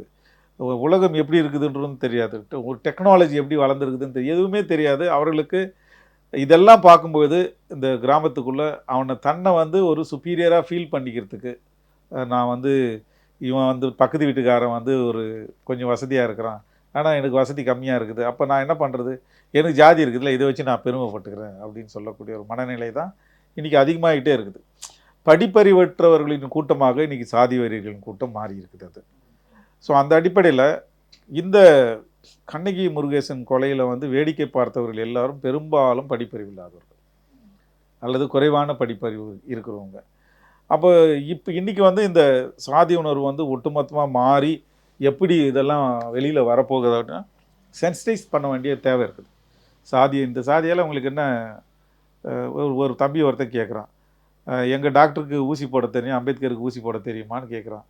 உலகம் எப்படி இருக்குதுன்றதும் தெரியாது, ஒரு டெக்னாலஜி எப்படி வளர்ந்துருக்குதுன்னு தெரியும், எதுவுமே தெரியாது அவர்களுக்கு. இதெல்லாம் பார்க்கும்போது இந்த கிராமத்துக்குள்ளே அவனை தன்னை வந்து ஒரு சுப்பீரியராக ஃபீல் பண்ணிக்கிறதுக்கு, நான் வந்து இவன் வந்து பக்கத்து வீட்டுக்காரன் வந்து ஒரு கொஞ்சம் வசதியாக இருக்கிறான், ஆனால் எனக்கு வசதி கம்மியாக இருக்குது, அப்போ நான் என்ன பண்ணுறது, எனக்கு ஜாதி இருக்குதுல்ல, இதை வச்சு நான் பெருமைப்பட்டுக்கிறேன் அப்படின்னு சொல்லக்கூடிய ஒரு மனநிலை தான் இன்றைக்கி அதிகமாகிட்டே இருக்குது. படிப்பறிவற்றவர்களின் கூட்டமாக இன்றைக்கி சாதி வெறிகளின் கூட்டம் மாறி இருக்குது அது. ஸோ அந்த அடிப்படையில் இந்த கண்ணகி முருகேசன் கொலையில் வந்து வேடிக்கை பார்த்தவர்கள் எல்லாரும் பெரும்பாலும் படிப்பறிவு இல்லாதவர்கள் அல்லது குறைவான படிப்பறிவு இருக்கிறவங்க. அப்போ இப்போ இன்றைக்கி வந்து இந்த சாதி உணர்வு வந்து ஒட்டுமொத்தமாக மாறி எப்படி இதெல்லாம் வெளியில் வரப்போகுது அப்படின்னா சென்சிடைஸ் பண்ண வேண்டிய தேவை இருக்குது. இந்த சாதியால் உங்களுக்கு என்ன, ஒரு தம்பி ஒருத்தன் கேட்குறான், எங்கள் டாக்டருக்கு ஊசி போட தெரியும், அம்பேத்கருக்கு ஊசி போட தெரியுமான்னு கேட்குறான்.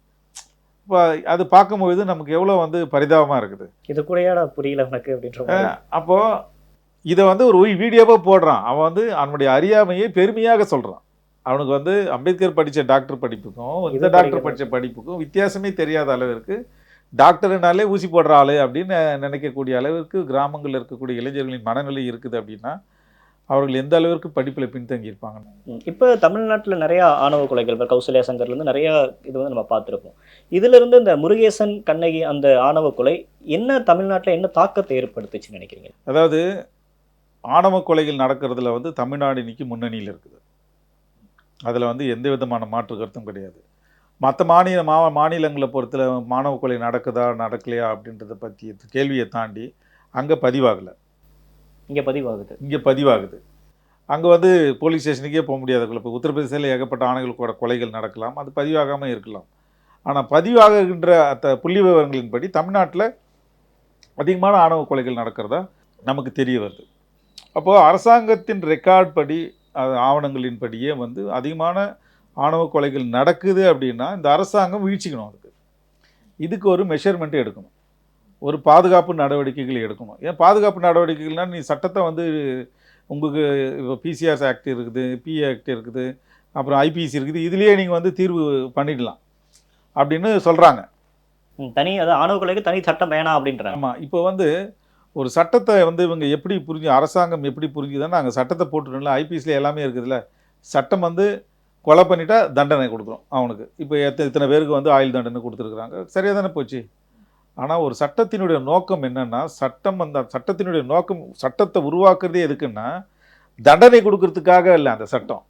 இப்போ அது பார்க்கும்பொழுது நமக்கு எவ்வளோ வந்து பரிதாபமாக இருக்குது. இது கூடயாடா புரியல உனக்கு அப்படின்ற. அப்போது இதை வந்து ஒரு வீடியோவாக போடுறான். அவன் வந்து அவனுடைய அறியாமையை பெருமையாக சொல்கிறான். அவனுக்கு வந்து அம்பேத்கர் படித்த டாக்டர் படிப்புக்கும் இந்த டாக்டர் படித்த படிப்புக்கும் வித்தியாசமே தெரியாத அளவிற்கு டாக்டர்னாலே ஊசி போடுற ஆள் அப்படின்னு நினைக்கக்கூடிய அளவிற்கு கிராமங்களில் இருக்கக்கூடிய இளைஞர்களின் மனநிலை இருக்குது. அப்படின்னா அவர்கள் எந்த அளவிற்கு படிப்பில் பின்தங்கி இருப்பாங்க. இப்போ தமிழ்நாட்டில் நிறையா ஆணவ கொலைகள், இப்போ கௌசல்யா சங்கர்லேருந்து நிறையா இது வந்து நம்ம பார்த்துருப்போம். இதிலிருந்து இந்த முருகேசன் கண்ணகி அந்த ஆணவ கொலை என்ன தமிழ்நாட்டில் என்ன தாக்கத்தை ஏற்படுத்துச்சுன்னு நினைக்கிறீங்க? அதாவது ஆணவ கொலைகள் நடக்கிறதுல வந்து தமிழ்நாடு இன்னைக்கு முன்னணியில் இருக்குது. அதில் வந்து எந்த விதமான மாற்று கருத்தும் கிடையாது. மற்ற மாநிலங்களை பொறுத்தல மாணவ கொலை நடக்குதா நடக்கலையா அப்படின்றத பற்றி கேள்வியை தாண்டி அங்கே பதிவாகலை. இங்கே பதிவாகுது. அங்கே வந்து போலீஸ் ஸ்டேஷனுக்கே போக முடியாது. இப்போ உத்தரப்பிரதேசத்தில் ஏகப்பட்ட ஆணைகளோட கொலைகள் நடக்கலாம், அது பதிவாகாமல் இருக்கலாம். ஆனால் பதிவாகின்ற புள்ளி விவரங்களின்படி தமிழ்நாட்டில் அதிகமான ஆணவ கொலைகள் நடக்கிறதா நமக்கு தெரிய வருது. அப்போது அரசாங்கத்தின் ரெக்கார்ட் படி ஆவணங்களின்படியே வந்து அதிகமான ஆணவ கொலைகள் நடக்குது அப்படின்னா இந்த அரசாங்கம் வீழ்ச்சிக்கணும். இதுக்கு ஒரு மெஷர்மெண்ட்டு எடுக்கணும், ஒரு பாதுகாப்பு நடவடிக்கைகள் எடுக்கணும். ஏன் பாதுகாப்பு நடவடிக்கைகள்னால் நீ சட்டத்தை வந்து உங்களுக்கு இப்போ பிசிஆர்ஸ் ஆக்ட் இருக்குது, பிஏ ஆக்ட் இருக்குது, அப்புறம் ஐபிசி இருக்குது, இதுலேயே நீங்கள் வந்து தீர்வு பண்ணிடலாம் அப்படின்னு சொல்கிறாங்க. அது ஆணவ கொலைக்கு தனி சட்டம் வேணாம் அப்படின்றாங்க. ஆமாம், இப்போ வந்து ஒரு சட்டத்தை வந்து இவங்க எப்படி அரசாங்கம் எப்படி புரிஞ்சுதுன்னா நாங்கள் சட்டத்தை போட்டுருல, ஐபிசியில் எல்லாமே இருக்குதுல்ல, சட்டம் வந்து கொலை பண்ணிட்டா தண்டனை கொடுக்குறோம் அவனுக்கு. இப்போ இத்தனை பேருக்கு வந்து ஆயுள் தண்டனை கொடுத்துருக்குறாங்க, சரியாக தானே போச்சு. ஆனால் ஒரு சட்டத்தினுடைய நோக்கம் என்னென்னா, சட்டத்தினுடைய நோக்கம், சட்டத்தை உருவாக்குறதே எதுக்குன்னா தண்டனை கொடுக்கறதுக்காக இல்லை. அந்த சட்டம்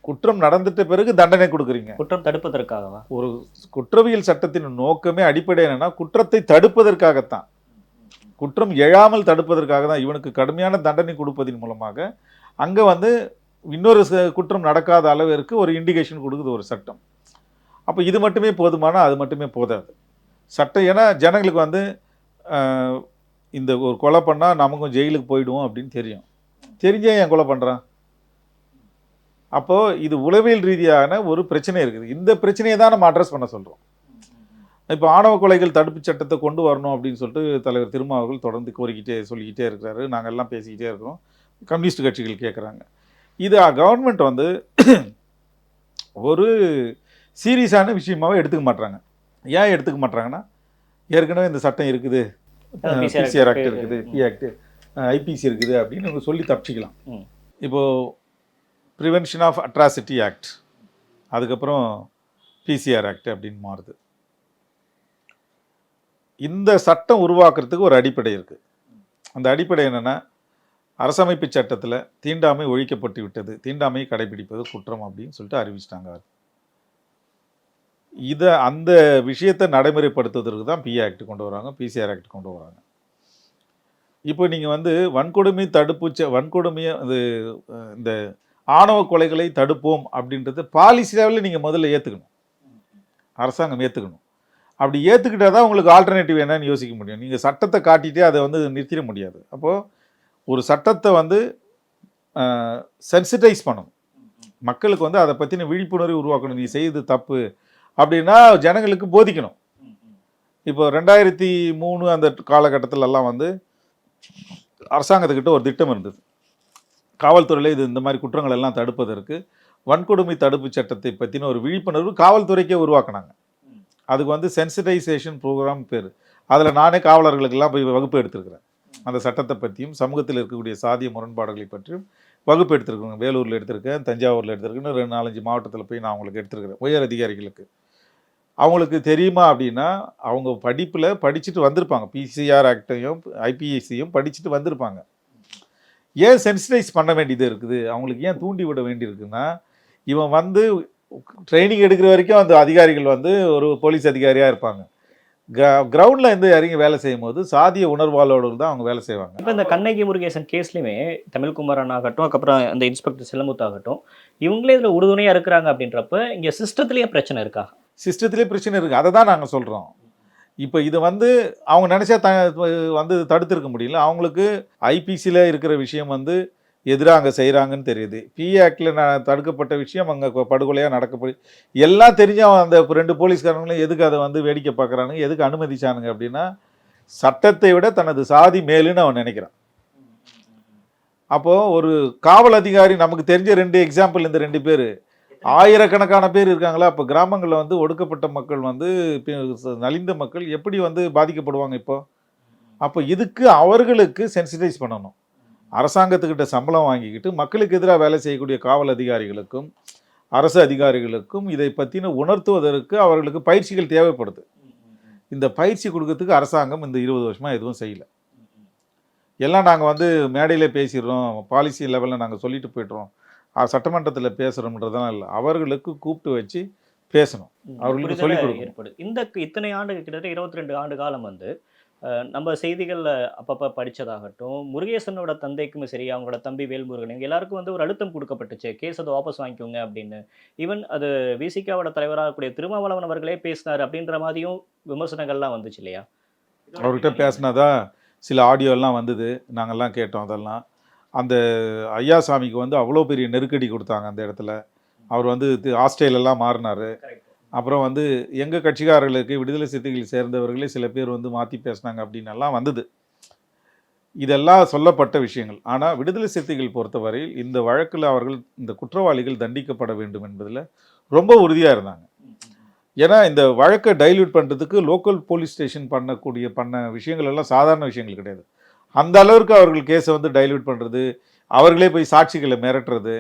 குற்றம் நடந்துட்ட பிறகு தண்டனை கொடுக்குறீங்க. குற்றம் தடுப்பதற்காகவா? ஒரு குற்றவியல் சட்டத்தின் நோக்கமே அடிப்படை என்னன்னா குற்றத்தை தடுப்பதற்காகத்தான், குற்றம் எழாமல் தடுப்பதற்காக தான். இவனுக்கு கடுமையான தண்டனை கொடுப்பதன் மூலமாக அங்கே வந்து இன்னொரு குற்றம் நடக்காத அளவிற்கு ஒரு இண்டிகேஷன் கொடுக்குது ஒரு சட்டம். அப்போ இது மட்டுமே போதுமானா அது மட்டுமே போதாது சட்டம். ஏன்னா ஜனங்களுக்கு வந்து இந்த ஒரு கொலை பண்ணால் நமக்கும் ஜெயிலுக்கு போயிடுவோம் அப்படின்னு தெரியும். தெரிஞ்சே ஏன் கொலை பண்ணுறான்? அப்போது இது உளவியல் ரீதியான ஒரு பிரச்சனை இருக்குது. இந்த பிரச்சனையை தான் நம்ம அட்ரஸ் பண்ண சொல்கிறோம். இப்போ ஆணவ கொலைகள் தடுப்பு சட்டத்தை கொண்டு வரணும் அப்படின்னு சொல்லிட்டு தலைவர் திருமாவர்கள் தொடர்ந்து சொல்லிக்கிட்டே இருக்கிறாரு. நாங்கள் எல்லாம் பேசிக்கிட்டே இருக்கிறோம். கம்யூனிஸ்ட் கட்சிகள் கேட்குறாங்க. இது கவர்மெண்ட் வந்து ஒரு சீரியஸான விஷயமாவே எடுத்துக்க மாட்டாங்க. ஏன் எடுத்துக்க மாட்டாங்கன்னா, ஏற்கனவே இந்த சட்டம் இருக்குது, பிசிஆர் ஆக்ட் இருக்குது, பி ஆக்ட், ஐபிசி இருக்குது அப்படின்னு அவங்க சொல்லி தப்பிச்சிக்கலாம். இப்போது ப்ரிவென்ஷன் ஆஃப் அட்ராசிட்டி ஆக்ட், அதுக்கப்புறம் பிசிஆர் ஆக்ட் அப்படின்னு மாறுது. இந்த சட்டம் உருவாக்குறதுக்கு ஒரு அடிப்படை இருக்குது. அந்த அடிப்படை என்னென்னா, அரசமைப்பு சட்டத்தில் தீண்டாமை ஒழிக்கப்பட்டு விட்டது, தீண்டாமையை கடைபிடிப்பது குற்றம் அப்படின்னு சொல்லிட்டு அறிவிச்சிட்டாங்க. அந்த விஷயத்தை நடைமுறைப்படுத்துவதற்கு தான் பி ஆக்ட் கொண்டு வராங்க, பிசிஆர் ஆக்ட் கொண்டு வராங்க. இப்போ நீங்கள் வந்து வன்கொடுமை வன்கொடுமையை இந்த ஆணவ கொலைகளை தடுப்போம் அப்படின்றது பாலிசி லெவலில் நீங்கள் முதல்ல ஏற்றுக்கணும், அரசாங்கம் ஏற்றுக்கணும். அப்படி ஏற்றுக்கிட்டால் தான் உங்களுக்கு ஆல்டர்னேட்டிவ் என்னன்னு யோசிக்க முடியும். நீங்கள் சட்டத்தை காட்டிகிட்டே அதை வந்து நிறுத்திட முடியாது. அப்போது ஒரு சட்டத்தை வந்து சென்சிட்டைஸ் பண்ணணும், மக்களுக்கு வந்து அதை பற்றின விழிப்புணர்வு உருவாக்கணும். நீ செய்து தப்பு அப்படின்னா ஜனங்களுக்கு போதிக்கணும். இப்போ 2003 அந்த காலகட்டத்திலலாம் வந்து அரசாங்கத்துக்கிட்ட ஒரு திட்டம் இருந்தது. காவல்துறையில் இந்த மாதிரி குற்றங்கள் எல்லாம் தடுப்பதற்கு வன்கொடுமை தடுப்பு சட்டத்தை பற்றின ஒரு விழிப்புணர்வு காவல்துறைக்கே உருவாக்குனாங்க. அதுக்கு வந்து சென்சிட்டைசேஷன் ப்ரோக்ராம் பேர். அதில் நானே காவலர்களுக்கெல்லாம் போய் வகுப்பு எடுத்திருக்கிறேன். அந்த சட்டத்தை பற்றியும் சமூகத்தில் இருக்கக்கூடிய சாதிய முரண்பாடுகளை பற்றியும் வகுப்பு எடுத்திருக்கேன். வேலூரில் எடுத்திருக்கேன், தஞ்சாவூரில் எடுத்திருக்கேன், 2-4 மாவட்டத்தில் போய் நான் அவங்களுக்கு எடுத்திருக்கிறேன். உயர் அதிகாரிகளுக்கு அவங்களுக்கு தெரியுமா அப்படின்னா, அவங்க படிச்சுட்டு வந்திருப்பாங்க, பிசிஆர் ஆக்டையும் ஐபிஎஸ்சியும் படிச்சுட்டு வந்திருப்பாங்க. ஏன் சென்சிடைஸ் பண்ண வேண்டியது இருக்குது, அவங்களுக்கு ஏன் தூண்டி விட வேண்டியிருக்குன்னா, இவன் வந்து ட்ரைனிங் எடுக்கிற வரைக்கும் அந்த அதிகாரிகள் வந்து ஒரு போலீஸ் அதிகாரியாக இருப்பாங்க. கிரவுண்டில் இருந்து இறங்கி வேலை செய்யும் போது சாதிய உணர்வாளோடு தான் அவங்க வேலை செய்வாங்க. இப்போ இந்த கண்ணகி முருகேசன் கேஸ்லையுமே தமிழ்குமாரன் ஆகட்டும், அதுக்கப்புறம் அந்த இன்ஸ்பெக்டர் சிலமுத்து ஆகட்டும், இவங்களே இதில் உறுதுணையாக இருக்கிறாங்க. அப்படின்றப்ப இங்கே சிஸ்டத்துலேயே பிரச்சனை இருக்கா? சிஸ்டத்துலேயே பிரச்சனை இருக்குது. அதை தான் நாங்கள் சொல்கிறோம். இப்போ இது வந்து அவங்க நினச்சா வந்து தடுத்திருக்க முடியல. அவங்களுக்கு ஐபிசியில் இருக்கிற விஷயம் வந்து எதிராக அங்கே செய்கிறாங்கன்னு தெரியுது. பி ஆக்டில் தடுக்கப்பட்ட விஷயம் அங்கே படுகொலையாக நடக்கப்படும் எல்லாம் தெரிஞ்சு அவன் அந்த 2 போலீஸ்காரங்களும் எதுக்கு அதை வந்து வேடிக்கை பார்க்குறானுங்க, எதுக்கு அனுமதிச்சானுங்க அப்படின்னா, சட்டத்தை விட தனது சாதி மேலுன்னு அவன் நினைக்கிறான். அப்போது ஒரு காவல் அதிகாரி, நமக்கு தெரிஞ்ச 2 எக்ஸாம்பிள், இந்த 2 பேர், ஆயிரக்கணக்கான பேர் இருக்காங்களா. அப்போ கிராமங்களில் வந்து ஒடுக்கப்பட்ட மக்கள் வந்து நலிந்த மக்கள் எப்படி வந்து பாதிக்கப்படுவாங்க இப்போ. அப்போ இதுக்கு அவர்களுக்கு சென்சிடைஸ் பண்ணணும். அரசாங்கத்துக்கிட்ட சம்பளம் வாங்கிக்கிட்டு மக்களுக்கு எதிராக வேலை செய்யக்கூடிய காவல் அதிகாரிகளுக்கும் அரசு அதிகாரிகளுக்கும் இதை பற்றின உணர்த்துவதற்கு அவர்களுக்கு பயிற்சிகள் தேவைப்படுது. இந்த பயிற்சி கொடுக்கறதுக்கு அரசாங்கம் இந்த 20 வருஷமாக எதுவும் செய்யலை. எல்லாம் நாங்கள் வந்து மேடையிலே பேசிடுறோம், பாலிசி லெவலில் நாங்கள் சொல்லிட்டு போய்ட்றோம், சட்டமன்றத்தில் பேசுகிறோம்ன்றதெல்லாம் இல்லை. அவர்களுக்கு கூப்பிட்டு வச்சு பேசணும், அவர்களுக்கு சொல்லிக் கொடுக்கணும். இந்த இத்தனை ஆண்டு, கிட்டத்தட்ட 22 ஆண்டு காலம் வந்து நம்ம செய்திகளில் அப்பப்போ படித்ததாகட்டும், முருகேசனோட தந்தைக்கும் சரி, அவங்களோட தம்பி வேல்முருகன் எல்லாருக்கும் வந்து ஒரு அழுத்தம் கொடுக்கப்பட்டுச்சு, கேஸ் அதை வாபஸ் வாங்கிக்கோங்க அப்படின்னு. ஈவன் அது விசிகாவோட தலைவராக கூடிய திருமாவளவன் அவர்களே பேசினார் அப்படின்ற மாதிரியும் விமர்சனங்கள்லாம் வந்துச்சு இல்லையா? அவர்கிட்ட பேசினாதா சில ஆடியோலாம் வந்தது, நாங்கள்லாம் கேட்டோம். அதெல்லாம் அந்த ஐயாசாமிக்கு வந்து அவ்வளோ பெரிய நெருக்கடி கொடுத்தாங்க அந்த இடத்துல. அவர் வந்து ஆஸ்திரேலியெல்லாம் மாறினார். அப்புறம் வந்து எங்கள் கட்சிக்காரர்களுக்கு விடுதலை சிறுத்தைகளை சேர்ந்தவர்களே சில பேர் வந்து மாற்றி பேசினாங்க அப்படின்னு எல்லாம் வந்தது. இதெல்லாம் சொல்லப்பட்ட விஷயங்கள். ஆனால் விடுதலை சிறுத்தைகள் பொறுத்தவரையில் இந்த வழக்கில் அவர்கள், இந்த குற்றவாளிகள் தண்டிக்கப்பட வேண்டும் என்பதில் ரொம்ப உறுதியாக இருந்தாங்க. ஏன்னா இந்த வழக்கை டைல்யூட் பண்ணுறதுக்கு லோக்கல் போலீஸ் ஸ்டேஷன் பண்ண விஷயங்கள் எல்லாம் சாதாரண விஷயங்கள் கிடையாது. அந்த அளவிற்கு அவர்கள் கேஸை வந்து டைல்யூட் பண்ணுறது, அவர்களே போய் சாட்சிகளை மிரட்டுறது,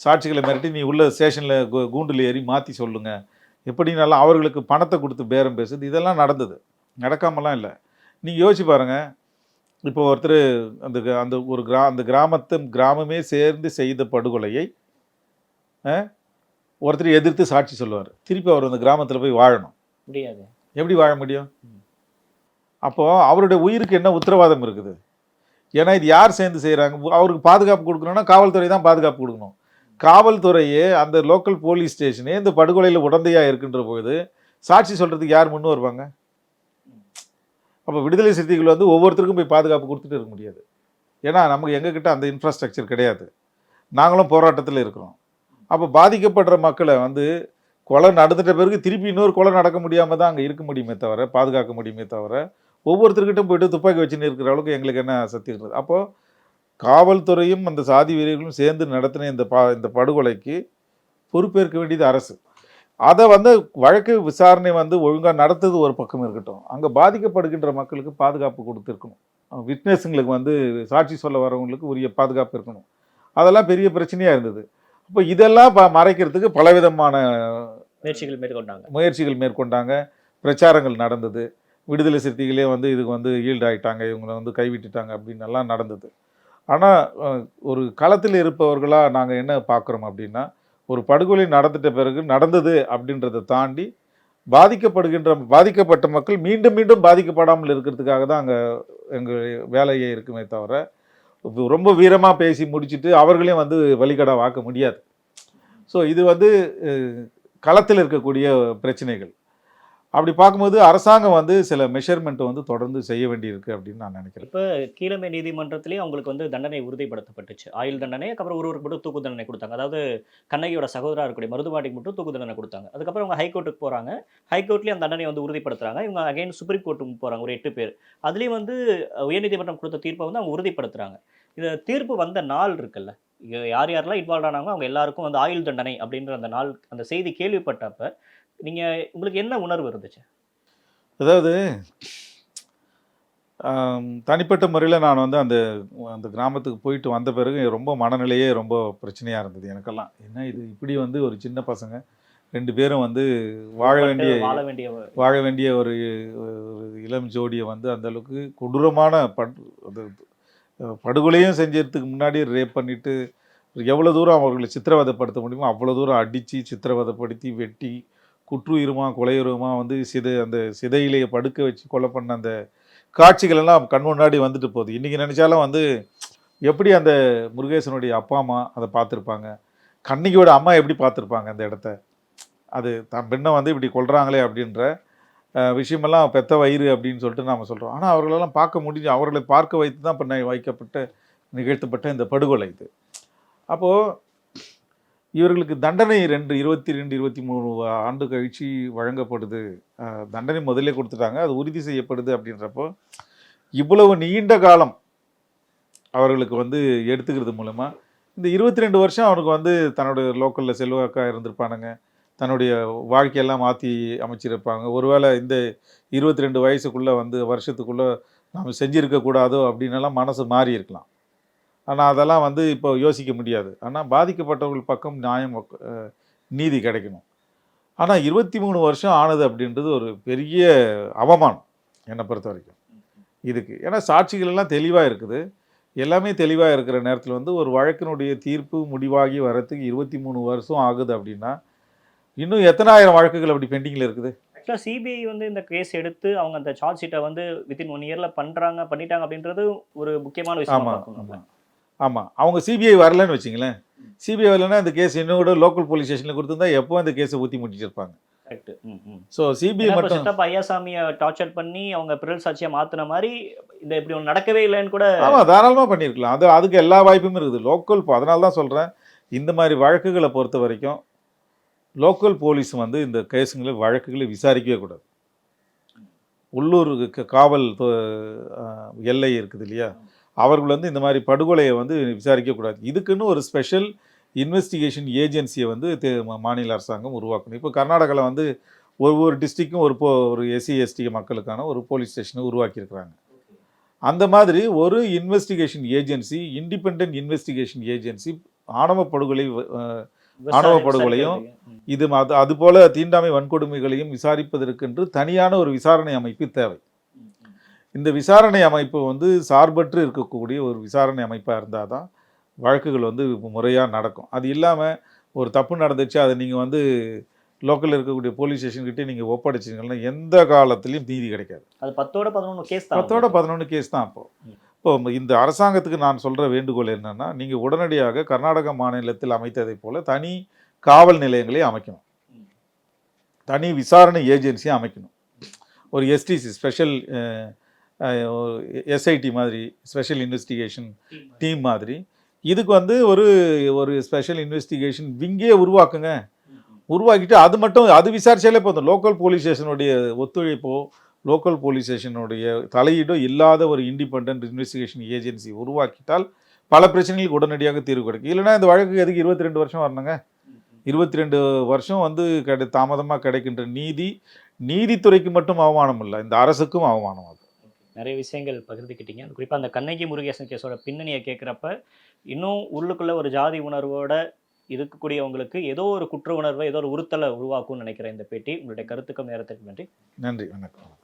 சாட்சிகளை மிரட்டி நீ உள்ள ஸ்டேஷனில் கூண்டில் ஏறி மாற்றி சொல்லுங்கள் எப்படின்னாலும் அவர்களுக்கு பணத்தை கொடுத்து பேரம் பேசுது, இதெல்லாம் நடந்தது, நடக்காமலாம் இல்லை. நீங்கள் யோசிச்சு பாருங்கள். இப்போ ஒருத்தர் அந்த கிராமமே சேர்ந்து செய்த படுகொலையை ஒருத்தர் எதிர்த்து சாட்சி சொல்லுவார், திருப்பி அவர் அந்த கிராமத்தில் போய் வாழணும். முடியாது. எப்படி வாழ முடியும்? அப்போது அவருடைய உயிருக்கு என்ன உத்தரவாதம் இருக்குது? ஏன்னா இது யார் சேர்ந்து செய்கிறாங்க? அவருக்கு பாதுகாப்பு கொடுக்கணும்னா காவல்துறை தான் பாதுகாப்பு கொடுக்கணும். காவல்துறையே அந்த லோக்கல் போலீஸ் ஸ்டேஷனே இந்த படுகொலையில் உடந்தையாக இருக்கின்ற போது சாட்சி சொல்கிறதுக்கு யார் முன்னு வருவாங்க? அப்போ விடுதலை சிறுத்தைகள் வந்து ஒவ்வொருத்தருக்கும் போய் பாதுகாப்பு கொடுத்துட்டு இருக்க முடியாது. ஏன்னா நமக்கு எங்ககிட்ட அந்த இன்ஃப்ராஸ்ட்ரக்சர் கிடையாது. நாங்களும் போராட்டத்தில் இருக்கிறோம். அப்போ பாதிக்கப்படுற மக்களை வந்து கொலை நடந்துட்ட பிறகு திருப்பி இன்னொரு கொலை நடக்க முடியாமல் தான் அங்கே இருக்க முடியுமே தவிர, பாதுகாக்க முடியுமே தவிர, ஒவ்வொருத்தர்கிட்டும் போயிட்டு துப்பாக்கி வச்சுன்னு இருக்கிற அளவுக்கு எங்களுக்கு என்ன சக்தி இருக்குது? அப்போது காவல்துறையும் அந்த சாதி வீரர்களும் சேர்ந்து நடத்தின இந்த படுகொலைக்கு பொறுப்பேற்க வேண்டியது அரசு. அதை வந்து வழக்கு விசாரணை வந்து ஒழுங்காக நடத்துறது ஒரு பக்கம் இருக்கட்டும், அங்கே பாதிக்கப்படுகின்ற மக்களுக்கு பாதுகாப்பு கொடுத்துருக்கணும். விட்னஸுங்களுக்கு வந்து சாட்சி சொல்ல வரவங்களுக்கு உரிய பாதுகாப்பு இருக்கணும். அதெல்லாம் பெரிய பிரச்சனையாக இருந்தது. அப்போ இதெல்லாம் மறைக்கிறதுக்கு பலவிதமான முயற்சிகள் மேற்கொண்டாங்க, பிரச்சாரங்கள் நடந்தது. விடுதலை சிறுத்தைகளே வந்து இதுக்கு வந்து ஈல்டு ஆகிட்டாங்க, இவங்களை வந்து கைவிட்டுட்டாங்க அப்படின்னு எல்லாம் நடந்தது. ஆனால் ஒரு களத்தில் இருப்பவர்களாக நாங்கள் என்ன பார்க்குறோம் அப்படின்னா, ஒரு படுகொலை நடந்துட்ட பிறகு நடந்தது அப்படின்றத தாண்டி பாதிக்கப்பட்ட மக்கள் மீண்டும் மீண்டும் பாதிக்கப்படாமல் இருக்கிறதுக்காக தான் அங்கே எங்கள் வேலையே இருக்குமே தவிர, ரொம்ப வீரமாக பேசி முடிச்சுட்டு அவர்களையும் வந்து வழிகடா வாக்க முடியாது. ஸோ இது வந்து களத்தில் இருக்கக்கூடிய பிரச்சனைகள். அப்படி பார்க்கும்போது அரசாங்கம் வந்து சில மெஷர்மெண்ட்டை வந்து தொடர்ந்து செய்ய வேண்டியிருக்கு அப்படின்னு நான் நினைக்கிறேன். இப்போ கீழமை நீதிமன்றத்திலேயே அவங்களுக்கு வந்து தண்டனை உறுதிப்படுத்தப்பட்டுச்சு. ஆயுள் தண்டனை, அதுக்கப்புறம் ஒருவருக்கு மட்டும் தூக்கு தண்டனை கொடுத்தாங்க. அதாவது கண்ணகியோட சகோதரா இருக்கக்கூடிய மருதுபாண்டிக்கு மட்டும் தூக்கு தண்டனை கொடுத்தாங்க. அதுக்கப்புறம் அவங்க ஹைகோர்ட்டுக்கு போகிறாங்க. ஹைகோர்ட்லேயும் அந்த தண்டனையை வந்து உறுதிப்படுத்துறாங்க. இவங்க அகைன் சுப்ரீம் கோர்ட்டுக்கு போகிறாங்க, ஒரு 8 பேர். அதுலேயும் வந்து உயர்நீதிமன்றம் கொடுத்த தீர்ப்பை வந்து அவங்க உறுதிப்படுத்துறாங்க. இந்த தீர்ப்பு வந்த நாள் இருக்குல்ல, யார் யாரெல்லாம் இன்வால்வ் ஆனாங்க அவங்க எல்லாருக்கும் வந்து ஆயுள் தண்டனை அப்படின்ற அந்த நாள், அந்த செய்தி கேள்விப்பட்டப்ப உங்களுக்கு என்ன உணர்வு இருந்துச்சு? அதாவது தனிப்பட்ட முறையில் நான் வந்து அந்த அந்த கிராமத்துக்கு போயிட்டு வந்த பிறகு ரொம்ப மனநிலையே ரொம்ப பிரச்சனையாக இருந்தது எனக்கெல்லாம். என்ன இது இப்படி வந்து ஒரு சின்ன பசங்க 2 பேரும் வந்து வாழ வேண்டிய ஒரு இளம் ஜோடியை வந்து அந்தளவுக்கு கொடூரமான படுகொலையும் செஞ்சதுக்கு முன்னாடி ரேப் பண்ணிவிட்டு எவ்வளோ தூரம் அவர்களை சித்திரவதைப்படுத்த முடியுமோ அவ்வளோ தூரம் அடித்து சித்திரவதைப்படுத்தி வெட்டி குற்றுயிருமா கொலையுருமா வந்து அந்த சிதையிலேயே படுக்க வச்சு கொலை பண்ண அந்த காட்சிகள் எல்லாம் கண் முன்னாடி வந்துட்டு போகுது. இன்றைக்கி நினச்சாலும் வந்து எப்படி அந்த முருகேசனுடைய அப்பா அம்மா அதை பார்த்துருப்பாங்க, கண்ணகியோட அம்மா எப்படி பார்த்துருப்பாங்க அந்த இடத்த, அது தன் பெண்ணை வந்து இப்படி கொள்கிறாங்களே அப்படின்ற விஷயமெல்லாம் பெத்த வயிறு அப்படின்னு சொல்லிட்டு நாம் சொல்கிறோம். ஆனால் அவர்களெல்லாம் அவர்களை பார்க்க வைத்து தான் இப்போ நிகழ்த்தப்பட்ட இந்த படுகொலை இது. அப்போது இவர்களுக்கு தண்டனை 22, 23 ஆண்டு கழித்து வழங்கப்படுது. தண்டனை முதலே கொடுத்துட்டாங்க, அது உறுதி செய்யப்படுது. அப்படின்றப்போ இவ்வளவு நீண்ட காலம் அவர்களுக்கு வந்து எடுத்துக்கிறது மூலமாக இந்த 22 வருஷம் அவனுக்கு வந்து தன்னுடைய லோக்கலில் செல்வாக்காக இருந்திருப்பானுங்க, தன்னுடைய வாழ்க்கையெல்லாம் மாற்றி அமைச்சிருப்பாங்க. ஒருவேளை இந்த 22 வயசுக்குள்ளே வந்து வருஷத்துக்குள்ளே நாம் செஞ்சுருக்கக்கூடாதோ அப்படின்னெல்லாம் மனசு மாறி இருக்கலாம். ஆனால் அதெல்லாம் வந்து இப்போ யோசிக்க முடியாது. ஆனால் பாதிக்கப்பட்டவர்கள் பக்கம் நீதி கிடைக்கணும். ஆனால் 23 வருஷம் ஆனது அப்படின்றது ஒரு பெரிய அவமானம் என்னை பொறுத்த வரைக்கும் இதுக்கு. ஏன்னா சாட்சிகள் எல்லாம் தெளிவாக இருக்குது. எல்லாமே தெளிவாக இருக்கிற நேரத்தில் வந்து ஒரு வழக்கினுடைய தீர்ப்பு முடிவாகி வரத்துக்கு 23 வருஷம் ஆகுது அப்படின்னா இன்னும் எத்தனாயிரம் வழக்குகள் அப்படி பெண்டிங்கில் இருக்குது? ஆக்சுவலாக சிபிஐ வந்து இந்த கேஸ் எடுத்து அவங்க அந்த சார்ஜ் ஷீட்டை வந்து வித்தின் 1 இயரில் பண்ணிட்டாங்க அப்படின்றது ஒரு முக்கியமான விஷயம். ஆமாம், அவங்க சிபிஐ வரலன்னு வச்சிங்களேன். சிபிஐ வரலன்னா இந்த கேஸ் இன்னும் கூட லோக்கல் போலீஸ் ஸ்டேஷனில் கொடுத்துருந்தா எப்போ இந்த கேஸை ஊற்றி முடிச்சிருப்பாங்க. கரெக்ட். ஸோ சிபிஐ மட்டும் சித்தப்பா ஐயாசாமியை டார்ச்சர் பண்ணி அவங்க பிறல் சாட்சியை மாற்றின மாதிரி இந்த இப்படி ஒன்று நடக்கவே இல்லைன்னு கூட. ஆமாம், தாராளமாக பண்ணியிருக்கலாம். அதுக்கு எல்லா வாய்ப்பும் இருக்குது லோக்கல். அதனால தான் சொல்கிறேன், இந்த மாதிரி வழக்குகளை பொறுத்த வரைக்கும் லோக்கல் போலீஸ் வந்து இந்த கேஸுங்களை வழக்குகளை விசாரிக்கவே கூடாது. உள்ளூர் காவல் எல்லை இருக்குது இல்லையா, அவர்கள் வந்து இந்த மாதிரி படுகொலையை வந்து விசாரிக்கக்கூடாது. இதுக்குன்னு ஒரு ஸ்பெஷல் இன்வெஸ்டிகேஷன் ஏஜென்சியை வந்து மாநில அரசாங்கம் உருவாக்கணும். இப்போ கர்நாடகாவில் வந்து ஒவ்வொரு டிஸ்ட்ரிக்டும் ஒரு எஸ்சி எஸ்டி மக்களுக்கான ஒரு போலீஸ் ஸ்டேஷனை உருவாக்கியிருக்கிறாங்க. அந்த மாதிரி ஒரு investigation agency, independent investigation agency ஆணவ படுகொலையும் அதுபோல தீண்டாமை வன்கொடுமைகளையும் விசாரிப்பதற்கென்று தனியான ஒரு விசாரணை அமைப்பு தேவை. இந்த விசாரணை அமைப்பு வந்து சார்பற்று இருக்கக்கூடிய ஒரு விசாரணை அமைப்பாக இருந்தால் தான் வழக்குகள் வந்து முறையாக நடக்கும். அது இல்லாமல் ஒரு தப்பு நடந்துச்சு அதை நீங்கள் வந்து லோக்கலில் இருக்கக்கூடிய போலீஸ் ஸ்டேஷன்கிட்டே நீங்கள் ஒப்படைச்சிங்கன்னா எந்த காலத்துலேயும் நீதி கிடைக்காது. அது 10ஓட 11 கேஸ் தான் 10ஓட 11 கேஸ் தான். ம். இப்போ இந்த அரசாங்கத்துக்கு நான் சொல்கிற வேண்டுகோள் என்னென்னா, நீங்கள் உடனடியாக கர்நாடக மாநிலத்தில் அமைத்ததைப் போல தனி காவல் நிலையங்களை அமைக்கணும், தனி விசாரணை ஏஜென்சியை அமைக்கணும். ஒரு எஸ்டிசி ஸ்பெஷல் எஸ்ஐடி மாதிரி ஸ்பெஷல் இன்வெஸ்டிகேஷன் டீம் மாதிரி இதுக்கு வந்து ஒரு ஸ்பெஷல் இன்வெஸ்டிகேஷன் விங்கே உருவாக்குங்க. உருவாக்கிட்டு அது விசாரிச்சாலே போதும். லோக்கல் போலீஸ் ஸ்டேஷனுடைய ஒத்துழைப்போ லோக்கல் போலீஸ் ஸ்டேஷனுடைய தலையீடோ இல்லாத ஒரு இண்டிபெண்டன்ட் இன்வெஸ்டிகேஷன் ஏஜென்சி உருவாக்கிட்டால் பல பிரச்சனைகளுக்கு உடனடியாக தீர்வு கிடைக்கும். இல்லைனா இந்த வழக்கு எதுக்கு 22 வருஷம் வரணுங்க? 22 வருஷம் வந்து தாமதமாக கிடைக்கின்ற நீதித்துறைக்கு மட்டும் அவமானம் இல்லை, இந்த அரசுக்கும் அவமானம். அது நிறைய விஷயங்கள் பகிர்ந்துக்கிட்டீங்க. குறிப்பாக அந்த கண்ணகி முருகேசன் கேஸோட பின்னணியை கேட்குறப்ப இன்னும் உள்ளுக்குள்ள ஒரு ஜாதி உணர்வோட இருக்கக்கூடியவங்களுக்கு ஏதோ ஒரு குற்ற உணர்வை ஏதோ ஒரு உறுத்தலை உருவாக்கும்னு நினைக்கிறேன் இந்த பேட்டி. உங்களுடைய கருத்துக்கும் நேரத்துக்கு நன்றி. நன்றி, வணக்கம்.